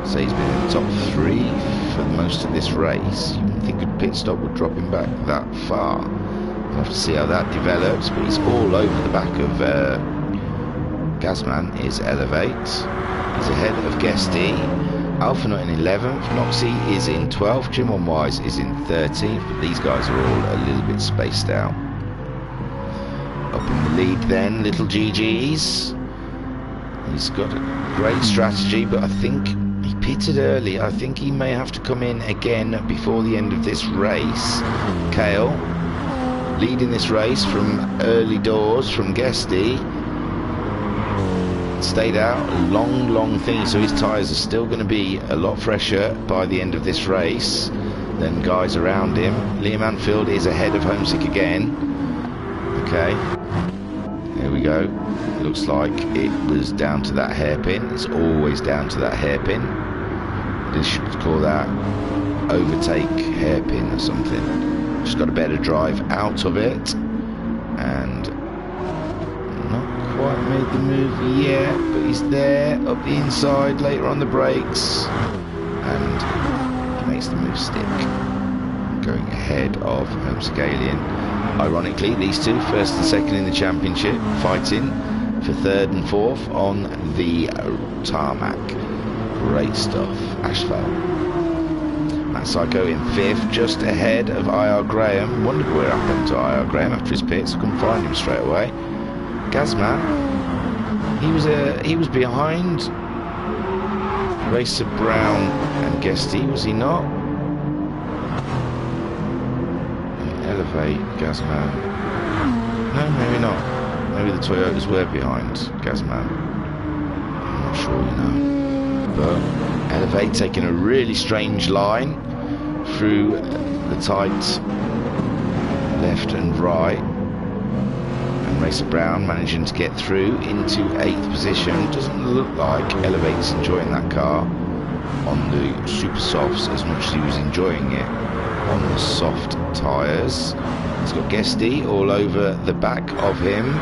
Speaker 1: So he's been in the top 3 for most of this race. You wouldn't think a pit stop would drop him back that far. We'll have to see how that develops, but he's all over the back of Gazman is Elevate. He's ahead of Guesty. Alpha Nut in 11th. Noxie is in 12th. Jim on Wise is in 13th. But these guys are all a little bit spaced out. Up in the lead then, Little GG's. He's got a great strategy, but I think he pitted early. I think he may have to come in again before the end of this race. Kale leading this race from early doors from Guesty. Stayed out a long thing, so his tyres are still going to be a lot fresher by the end of this race than guys around him. Liam Anfield is ahead of Homesick again. Okay, here we go. Looks like it was down to that hairpin. It's always down to that hairpin. They should call that overtake hairpin or something. Just got a better drive out of it, and not quite made the move yet, but he's there up the inside later on the brakes, and he makes the move stick, going ahead of Homesick Alien. Ironically, these two, first and second in the championship, fighting for 3rd and 4th on the tarmac. Great stuff. Asphalt. Matt Psycho in 5th, just ahead of IR Graham. Wondered what happened to IR Graham after his pits. Couldn't find him straight away. Gazman, he was behind Racer Brown and Guesty, was he not? Elevate Gazman. No, maybe not. Maybe the Toyotas were behind Gazman. I'm not sure, you know. But Elevate taking a really strange line through the tight left and right, and Racer Brown managing to get through into 8th position. Doesn't look like Elevate's enjoying that car on the super softs as much as he was enjoying it on the soft tyres. He's got Guesty all over the back of him.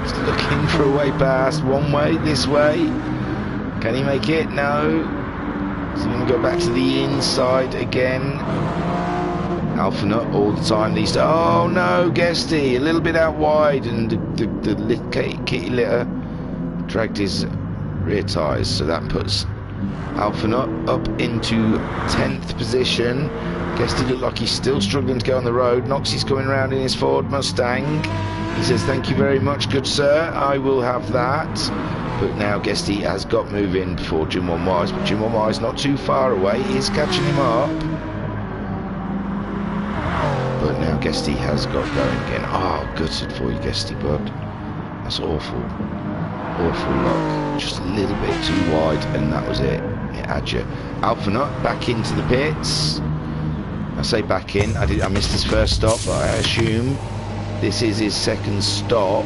Speaker 1: He's looking for a way past, one way, this way. Can he make it? No. So we're going to go back to the inside again. Alpha Nut all the time. These. Oh no, Guesty a little bit out wide, and the kitty litter dragged his rear tyres, so that puts Alpha Nut up into 10th position. Guesty looked like he's still struggling to go on the road. Noxie's coming around in his Ford Mustang. He says, "Thank you very much, good sir. I will have that." But now Guesty has got moving before Jim on Wise, but Jim on Wise not too far away. He's catching him up. But now Guesty has got going again. Oh, gutted for you, Guesty, bud. That's awful. Awful luck. Just a little bit too wide, and that was it. It had you. Alpha Nut back into the pits. I say back in. I missed his first stop, but I assume this is his second stop.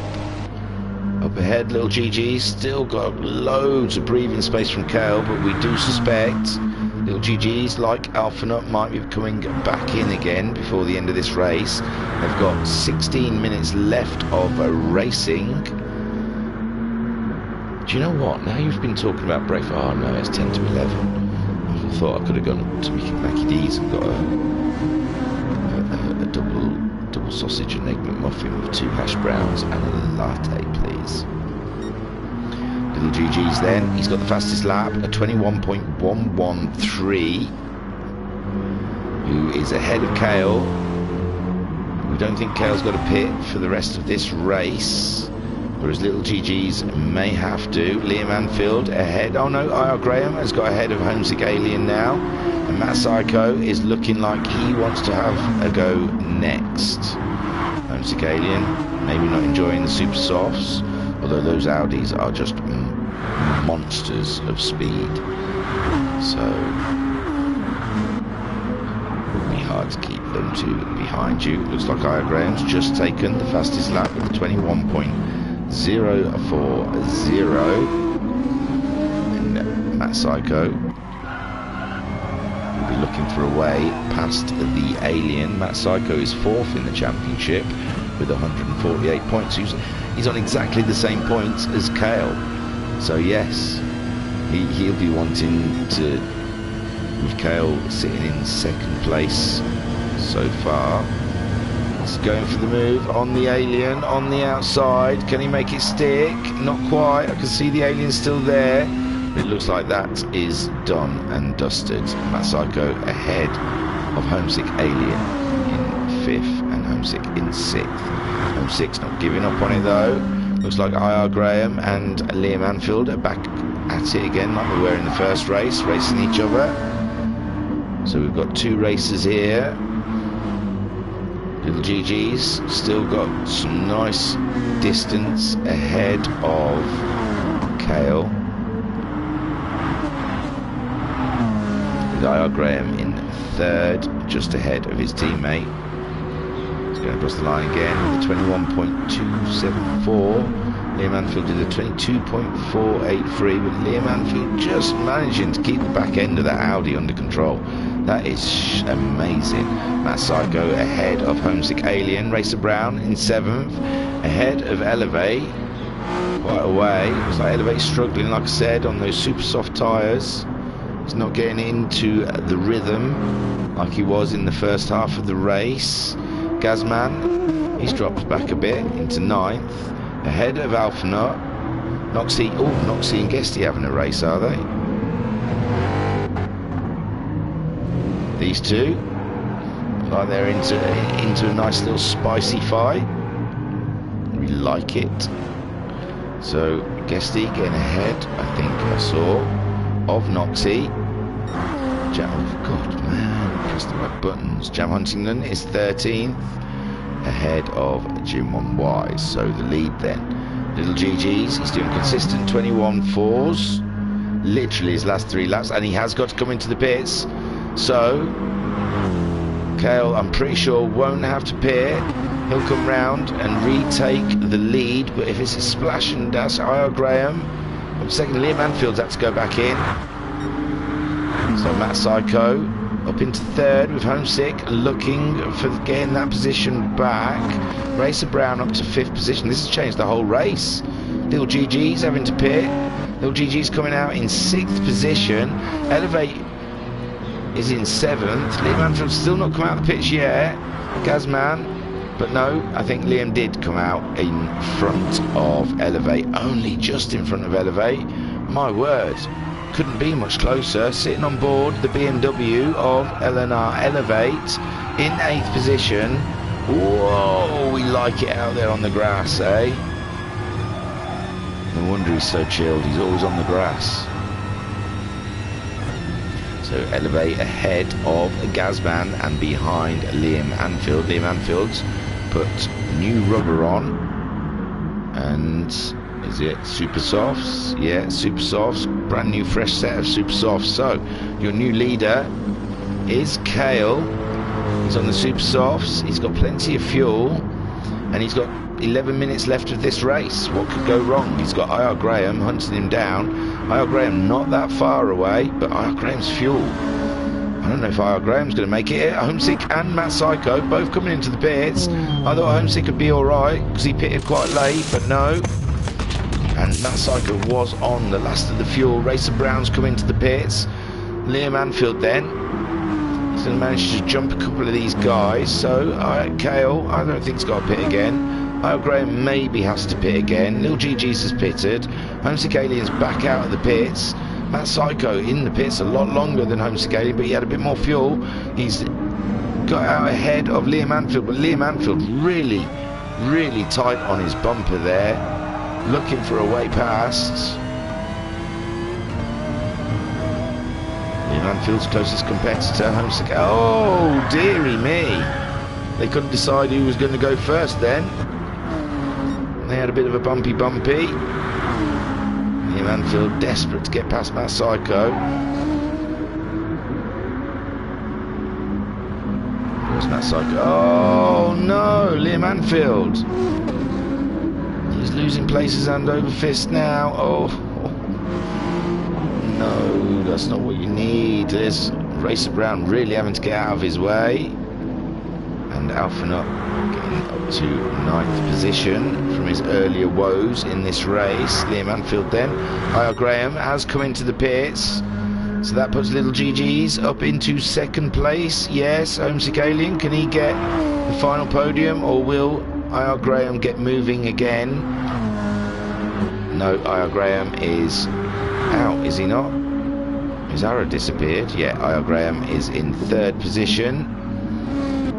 Speaker 1: Up ahead, Little GG's still got loads of breathing space from Kale, but we do suspect Little GG's, like Alpha Nut, might be coming back in again before the end of this race. They've got 16 minutes left of racing. Do you know what? Now you've been talking about break. Oh no, it's 10 to 11. I thought I could have gone to Mackie D's and got a double sausage and egg McMuffin with 2 hash browns and a latte, please. Little GG's then. He's got the fastest lap, a 21.113, who is ahead of Kale. We don't think Kale's got a pit for the rest of this race, whereas Little GG's may have to. Liam Anfield ahead. Oh no, IR Graham has got ahead of Homesick Alien now, and Matt Psycho is looking like he wants to have a go next. Homesick Alien maybe not enjoying the super softs, although those Audis are just monsters of speed, so it will be hard to keep them two behind you. Looks like IR Graham's just taken the fastest lap with a 21.040, and Matt Psycho He'll be looking for a way past the Alien. Matt Psycho is 4th in the championship with 148 points. He's on exactly the same points as Kale. So yes, he'll be wanting to, with Kale sitting in 2nd place so far. He's going for the move on the Alien, on the outside. Can he make it stick? Not quite. I can see the Alien still there. It looks like that is done and dusted. Matt Psycho ahead of Homesick Alien in 5th and Homesick in 6th. Homesick's not giving up on it though. Looks like IR Graham and Liam Anfield are back at it again like they were in the first race, racing each other. So we've got 2 racers here. Little GG's still got some nice distance ahead of Kale. With IR Graham in 3rd, just ahead of his teammate. He's going across the line again with a 21.274. Liam Anfield did a 22.483, but Liam Anfield just managing to keep the back end of that Audi under control. That is amazing. Matt Psycho ahead of Homesick Alien. Racer Brown in 7th, ahead of Elevate. Quite a way. Looks like Elevate struggling, like I said, on those super soft tyres. He's not getting into the rhythm like he was in the first half of the race. Gazman, he's dropped back a bit into 9th, ahead of Alpha Nut. Noxie, Noxie and Guesty having a race, are they? These two, like they're into a nice little spicy fight. We like it. So Guesty getting ahead, I think I saw, of Noxie. Oh God, man, press the right buttons. Jam Huntington is 13th, ahead of Jim 1Y. So the lead then. Little GG's, he's doing consistent 21.4s, literally his last 3 laps, and he has got to come into the pits. So Kale, I'm pretty sure, won't have to pit. He'll come round and retake the lead, but if it's a splash and dash, IR Graham on 2nd, Liam Anfield's had to go back in. So Matt Psycho up into 3rd with Homesick, looking for getting that position back. Racer Brown up to 5th position. This has changed the whole race. Little GG's having to pit. Little GG's coming out in 6th position. Elevate is in 7th. Liam Anfield's still not come out of the pitch yet. Gazman, but no, I think Liam did come out in front of Elevate, only just in front of Elevate. My word, couldn't be much closer. Sitting on board the BMW of LNR Elevate in 8th position. Whoa, we like it out there on the grass, eh? No wonder he's so chilled, he's always on the grass. So Elevate ahead of Gazban and behind Liam Anfield. Liam Anfield's put new rubber on, and is it Super Softs? Yeah, Super Softs, brand new fresh set of Super Softs. So your new leader is Kale. He's on the Super Softs, he's got plenty of fuel, and he's got 11 minutes left of this race. What could go wrong? He's got IR Graham hunting him down. IR Graham not that far away, but IR Graham's fuel. I don't know if IR Graham's going to make it. Homesick and Matt Psycho both coming into the pits. I thought Homesick would be alright because he pitted quite late, but no. And Matt Psycho was on the last of the fuel. Racer Brown's come into the pits. Liam Anfield then. He's going to manage to jump a couple of these guys. So Kale, I don't think he's got to pit again. IR Graham maybe has to pit again. Little GG's has pitted. Homesick Alien's back out of the pits. Matt Psycho in the pits a lot longer than Homesick Alien, but he had a bit more fuel. He's got out ahead of Liam Anfield, but Liam Anfield really, really tight on his bumper there, looking for a way past. Liam Anfield's closest competitor, Homesick. Oh, dearie me. They couldn't decide who was going to go first then. They had a bit of a bumpy. Liam Anfield desperate to get past Matt Psycho. Where's Matt Psycho? Oh no, Liam Anfield. He's losing places hand over fist now. Oh no, that's not what you need. There's Racer Brown really having to get out of his way. And Alpha Nut getting up to 9th position from his earlier woes in this race. Liam Anfield then. IR Graham has come into the pits. So that puts Little GG's up into 2nd place. Yes, Homesick Alien, can he get the final podium, or will IR Graham get moving again? No, IR Graham is out, is he not? His arrow disappeared. Yeah, IR Graham is in 3rd position,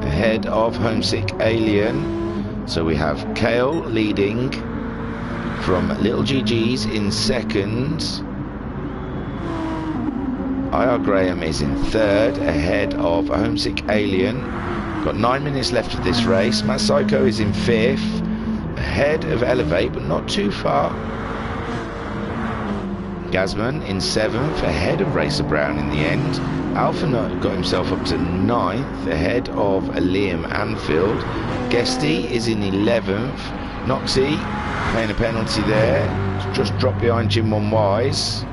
Speaker 1: ahead of Homesick Alien. So we have Kale leading from Little GG's in 2nd. IR Graham is in 3rd, ahead of a Homesick Alien. Got 9 minutes left of this race. Matt Psycho is in 5th, ahead of Elevate, but not too far. Gazman in 7th, ahead of Racer Brown in the end. Alpha Nut got himself up to 9th, ahead of Liam Anfield. Guesty is in 11th. Noxie paying a penalty there. Just dropped behind Jim One Wise,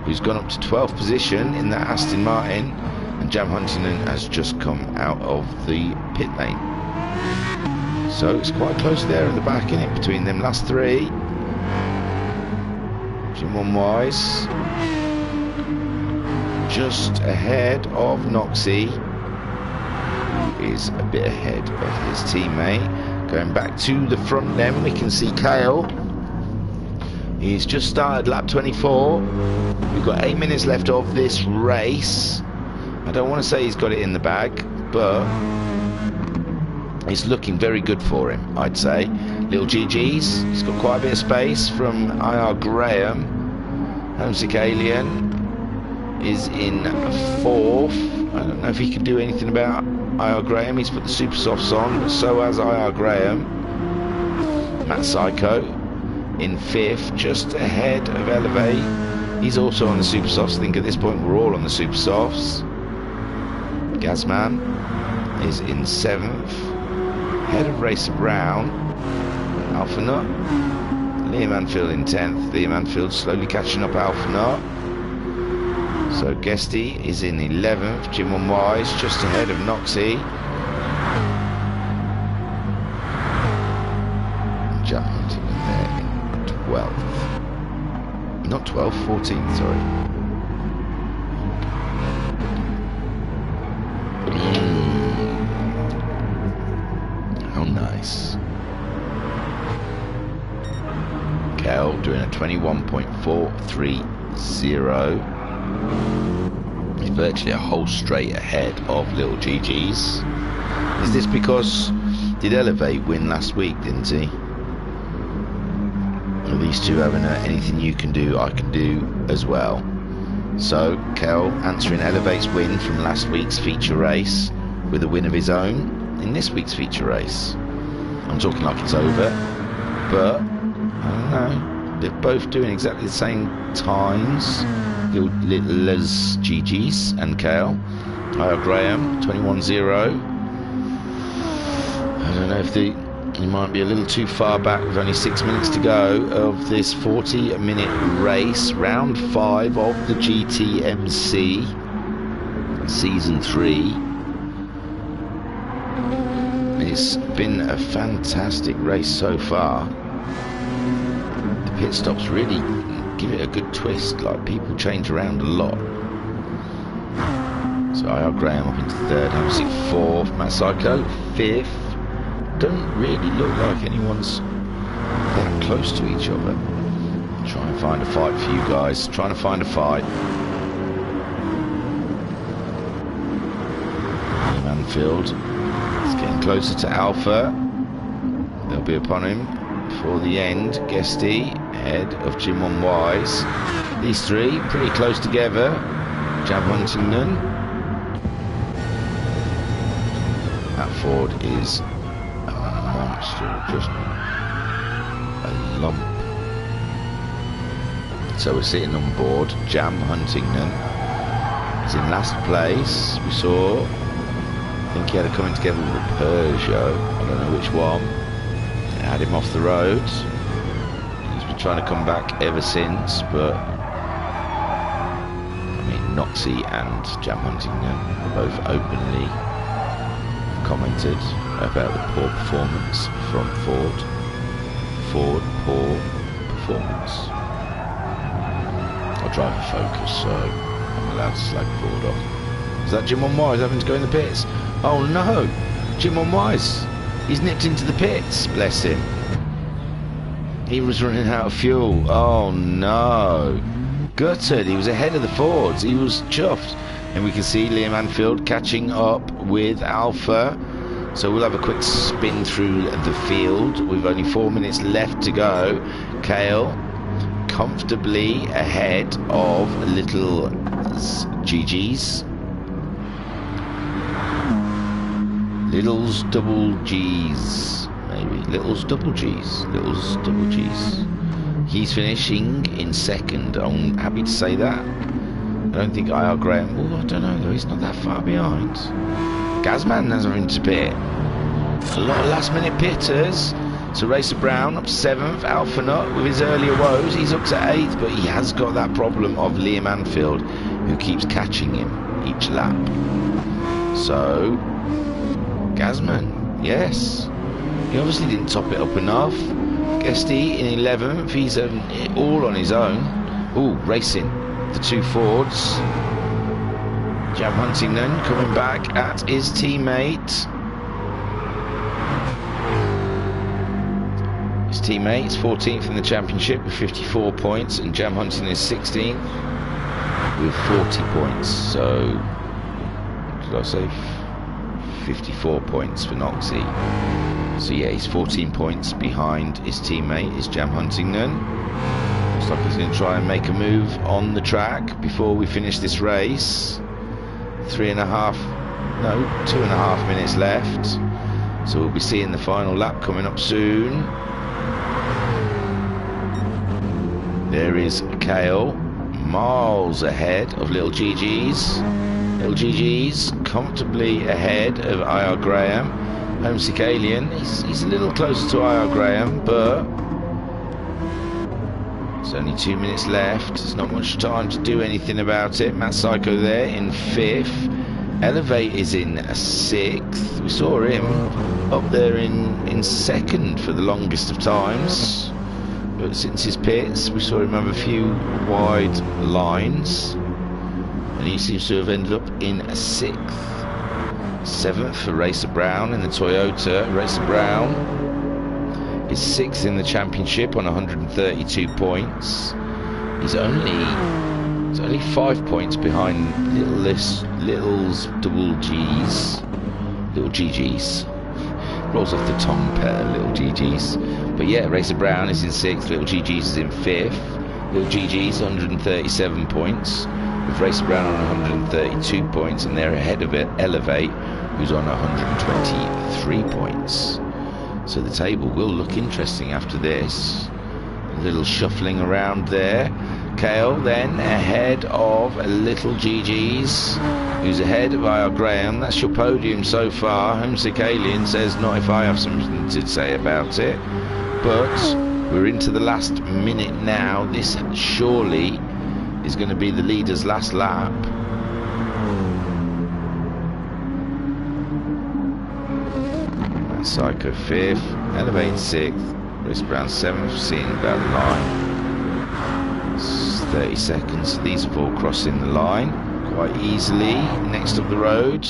Speaker 1: who's gone up to 12th position in that Aston Martin, and Jam Huntington has just come out of the pit lane. So it's quite close there at the back, isn't it, between them last 3. Jim One Wise just ahead of Noxie, who is a bit ahead of his teammate. Going back to the front then, we can see Kale. He's just started lap 24. We've got 8 minutes left of this race. I don't want to say he's got it in the bag, but it's looking very good for him, I'd say. Little GG's, he's got quite a bit of space from IR Graham. Homesick Alien is in 4th. I don't know if he can do anything about IR Graham. He's put the super softs on, but so has IR Graham. Matt Psycho in 5th, just ahead of Elevate. He's also on the super softs. I think at this point we're all on the super softs. Gazman is in 7th, ahead of Racer Brown. Alpha Nut. Liam Anfield in 10th. Liam Anfield slowly catching up Alpha Nut. So Guesty is in 11th. Jim One Wise just ahead of Noxie. Jam Huntington there in 12th. Not 12th, 14th, sorry. How nice. Kel doing a 21.430. He's virtually a whole straight ahead of Little GG's. Is this because did Elevate win last week, didn't he? Are these two having anything you can do, I can do as well? So Kel answering Elevate's win from last week's feature race with a win of his own in this week's feature race. I'm talking like it's over, but I don't know. They're both doing exactly the same times. Little GG's and Kale. IR Graham 21.0. I don't know if he might be a little too far back with only 6 minutes to go of this 40-minute race, round 5 of the GTMC season 3. It's been a fantastic race so far. The pit stops really give it a good twist, like people change around a lot. So IR Graham up into 3rd, Homesick 4th, Matt Psycho 5th. Don't really look like anyone's that close to each other. Try and find a fight for you guys. Trying to find a fight. Manfield is getting closer to Alpha. They'll be upon him before the end. Guesty ahead of Jim One Wise. These three pretty close together. Jam Huntington. That Ford is just a lump. So we're sitting on board. Jam Huntington is in last place. We saw, I think he had a coming together with a Peugeot, I don't know which one. It had him off the road. He's been trying to come back ever since, but I mean, Noxie and Jam Huntington both openly commented about the poor performance from Ford. Ford, poor performance. I'll drive a Focus, so I'm allowed to slag Ford off. Is that Jim on Wise having to go in the pits? Oh no! Jim on Wise! He's nipped into the pits, bless him. He was running out of fuel. Oh no! Gutted, he was ahead of the Fords, he was chuffed. And we can see Liam Anfield catching up with Alpha. So we'll have a quick spin through the field. We've only 4 minutes left to go. Kale comfortably ahead of little GG's. Little's double G's. Maybe. Little's double G's. Little's double G's. He's finishing in second. I'm happy to say that. I don't think IR Graham. Oh, I don't know though. He's not that far behind. Gazman has having to pit. A lot of last minute pitters. So Racer Brown up 7th. Alpha Nut with his earlier woes. He's up to 8th, but he has got that problem of Liam Anfield, who keeps catching him each lap. So Gazman, yes. He obviously didn't top it up enough. Guesty in 11th. He's all on his own. Ooh, racing the two Fords. Jam Huntington coming back at his teammate. His teammate's 14th in the championship with 54 points, and Jam Huntington is 16th with 40 points. So, did I say 54 points for Noxie? So yeah, he's 14 points behind his teammate, is Jam Huntington. Looks like he's going to try and make a move on the track before we finish this race. 2.5 minutes left. So we'll be seeing the final lap coming up soon. There is Kale, miles ahead of Little GG's. Little GG's comfortably ahead of IR Graham. Homesick Alien, he's a little closer to IR Graham, but there's only 2 minutes left. There's not much time to do anything about it. Matt Psycho there in 5th. Elevate is in 6th. We saw him up there in 2nd for the longest of times. But since his pits, we saw him have a few wide lines. And he seems to have ended up in 6th. 7th for Racer Brown in the Toyota. Racer Brown is 6th in the championship on 132 points. He's only 5 points behind Little's double G's. Little GG's. Rolls off the tongue pair, Little GG's. But yeah, Racer Brown is in 6th, Little GG's is in 5th. Little GG's 137 points. With Racer Brown on 132 points, and they're ahead of it Elevate, who's on 123 points. So the table will look interesting after this. A little shuffling around there. Kale then ahead of Little GG's, who's ahead of IR Graham. That's your podium so far. Homesick Alien says not if I have something to say about it. But we're into the last minute now. This surely is going to be the leader's last lap. Psycho 5th, Elevate 6th, Race Brown 7th, seeing about the line. It's 30 seconds. These have all crossing the line quite easily. Next up the road,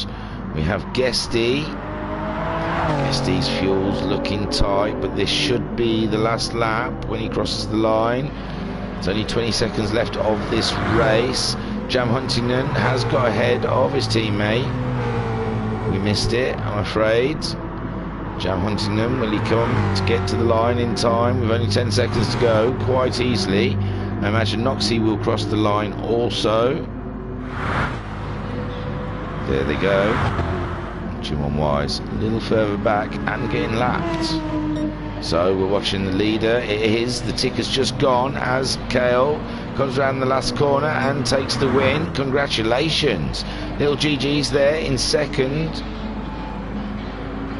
Speaker 1: we have Guesty. Guesty's fuel's looking tight, but this should be the last lap when he crosses the line. There's only 20 seconds left of this race. Jam Huntington has got ahead of his teammate. We missed it, I'm afraid. Jam Huntington, will he come to get to the line in time? With only 10 seconds to go, quite easily. I imagine Noxie will cross the line also. There they go. Jim on Wise, a little further back and getting lapped. So we're watching the leader. It is, the ticker's just gone as Kale comes around the last corner and takes the win. Congratulations. Little GG's there in 2nd.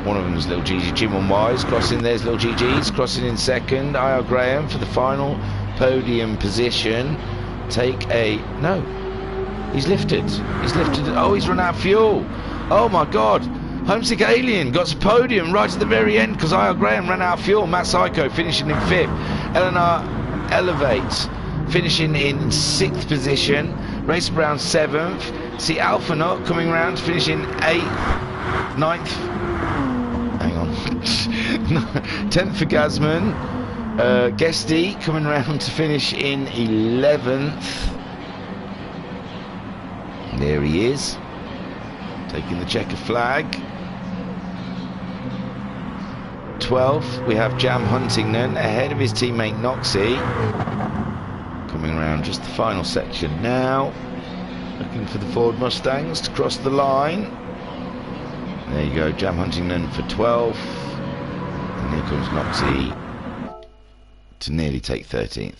Speaker 1: One of them is Little GG, Jim on Wise crossing. There's Little GG's crossing in 2nd. IR Graham for the final podium position. He's lifted. He's lifted. Oh, he's run out of fuel. Oh my God. Homesick Alien got to podium right at the very end because I.R. Graham ran out of fuel. Matt Psycho finishing in 5th. Eleanor Elevate finishing in 6th position. Racer Brown 7th. See Alpha Nut coming round, finishing 8th, 9th. Hang on. 10th for Gazman. Guesty coming round to finish in 11th. There he is, taking the checker flag. 12th, we have Jam Huntington ahead of his teammate Noxie. Coming around just the final section now. Looking for the Ford Mustangs to cross the line. There you go, Jam Huntington for 12th. And here comes Noxie to nearly take 13th.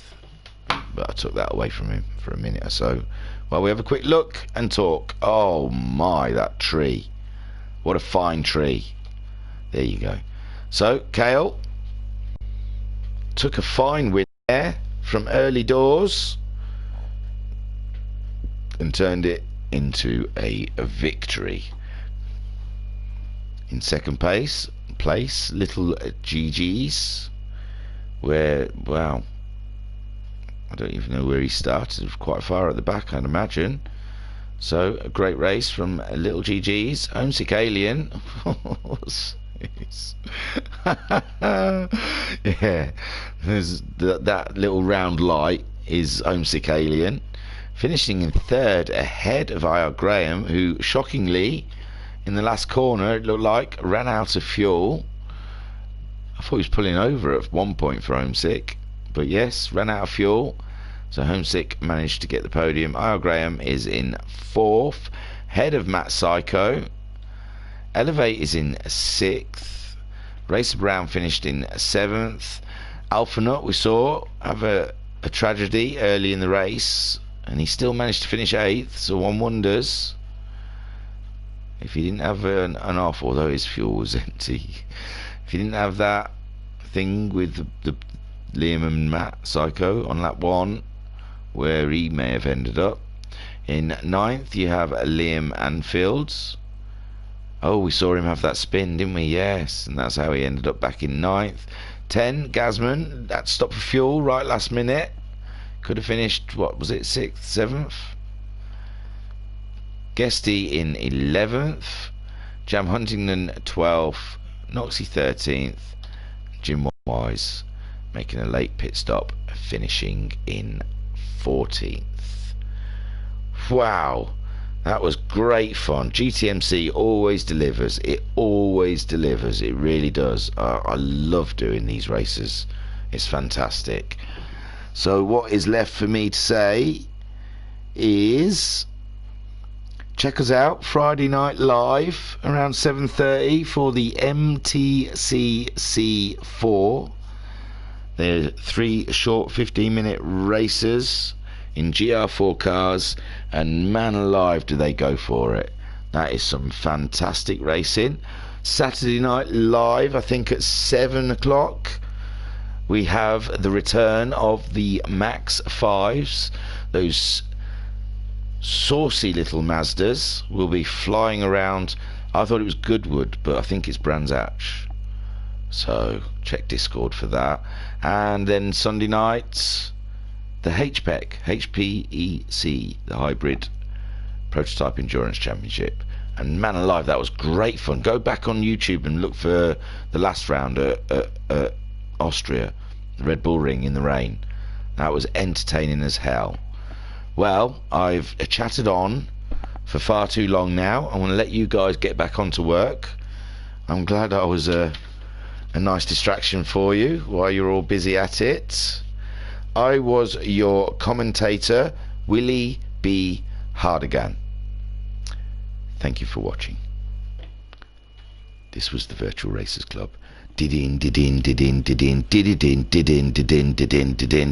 Speaker 1: But I took that away from him for a minute or so. Well, we have a quick look and talk. Oh my, that tree. What a fine tree. There you go. So, Kale took a fine win there from early doors and turned it into a victory. In second place, little GG's, where, wow, I don't even know where he started. It was quite far at the back, I'd imagine. So, a great race from Little GG's. Homesick Alien. Yeah, there's that little round light is Homesick Alien. Finishing in 3rd ahead of I.R. Graham, who, shockingly, in the last corner, it looked like, ran out of fuel. I thought he was pulling over at one point for Homesick. But yes, ran out of fuel, so Homesick managed to get the podium. I.R. Graham is in 4th, ahead of Matt Psycho. Elevate is in 6th. Racer Brown finished in 7th. Alpha Nut, we saw, have a tragedy early in the race, and he still managed to finish 8th, so one wonders if he didn't have an off, although his fuel was empty. If he didn't have that thing with the Liam and Matt Psycho on lap 1, where he may have ended up. In 9th, you have Liam Anfields. Oh, we saw him have that spin, didn't we? Yes, and that's how he ended up back in 9th. 10, Gazman, that stopped for fuel right last minute. Could have finished, what was it, 6th, 7th? Guesty in 11th. Jam Huntington 12th. Noxie 13th. Jim Wise making a late pit stop, finishing in 14th. Wow, that was great fun. GTMC always delivers. It always delivers. It really does. I love doing these races. It's fantastic. So what is left for me to say is check us out Friday night live around 7:30 for the MTCC4. They're 3 short 15-minute races in GR4 cars, and man alive do they go for it. That is some fantastic racing. Saturday night live, I think at 7 o'clock, we have the return of the Max 5s. Those saucy little Mazdas will be flying around. I thought it was Goodwood, but I think it's Brands Hatch. So check Discord for that. And then Sunday night, the HPEC, the Hybrid Prototype Endurance Championship. And man alive, that was great fun. Go back on YouTube and look for the last round at Austria, the Red Bull Ring in the rain. That was entertaining as hell. Well, I've chatted on for far too long now. I want to let you guys get back onto work. I'm glad I was a nice distraction for you while you're all busy at it. I was your commentator, Willie B. Hardigan. Thank you for watching. This was the Virtual Racers Club. Didin, didin, didin, didin, didin, didin, didin, didin, didin, didin.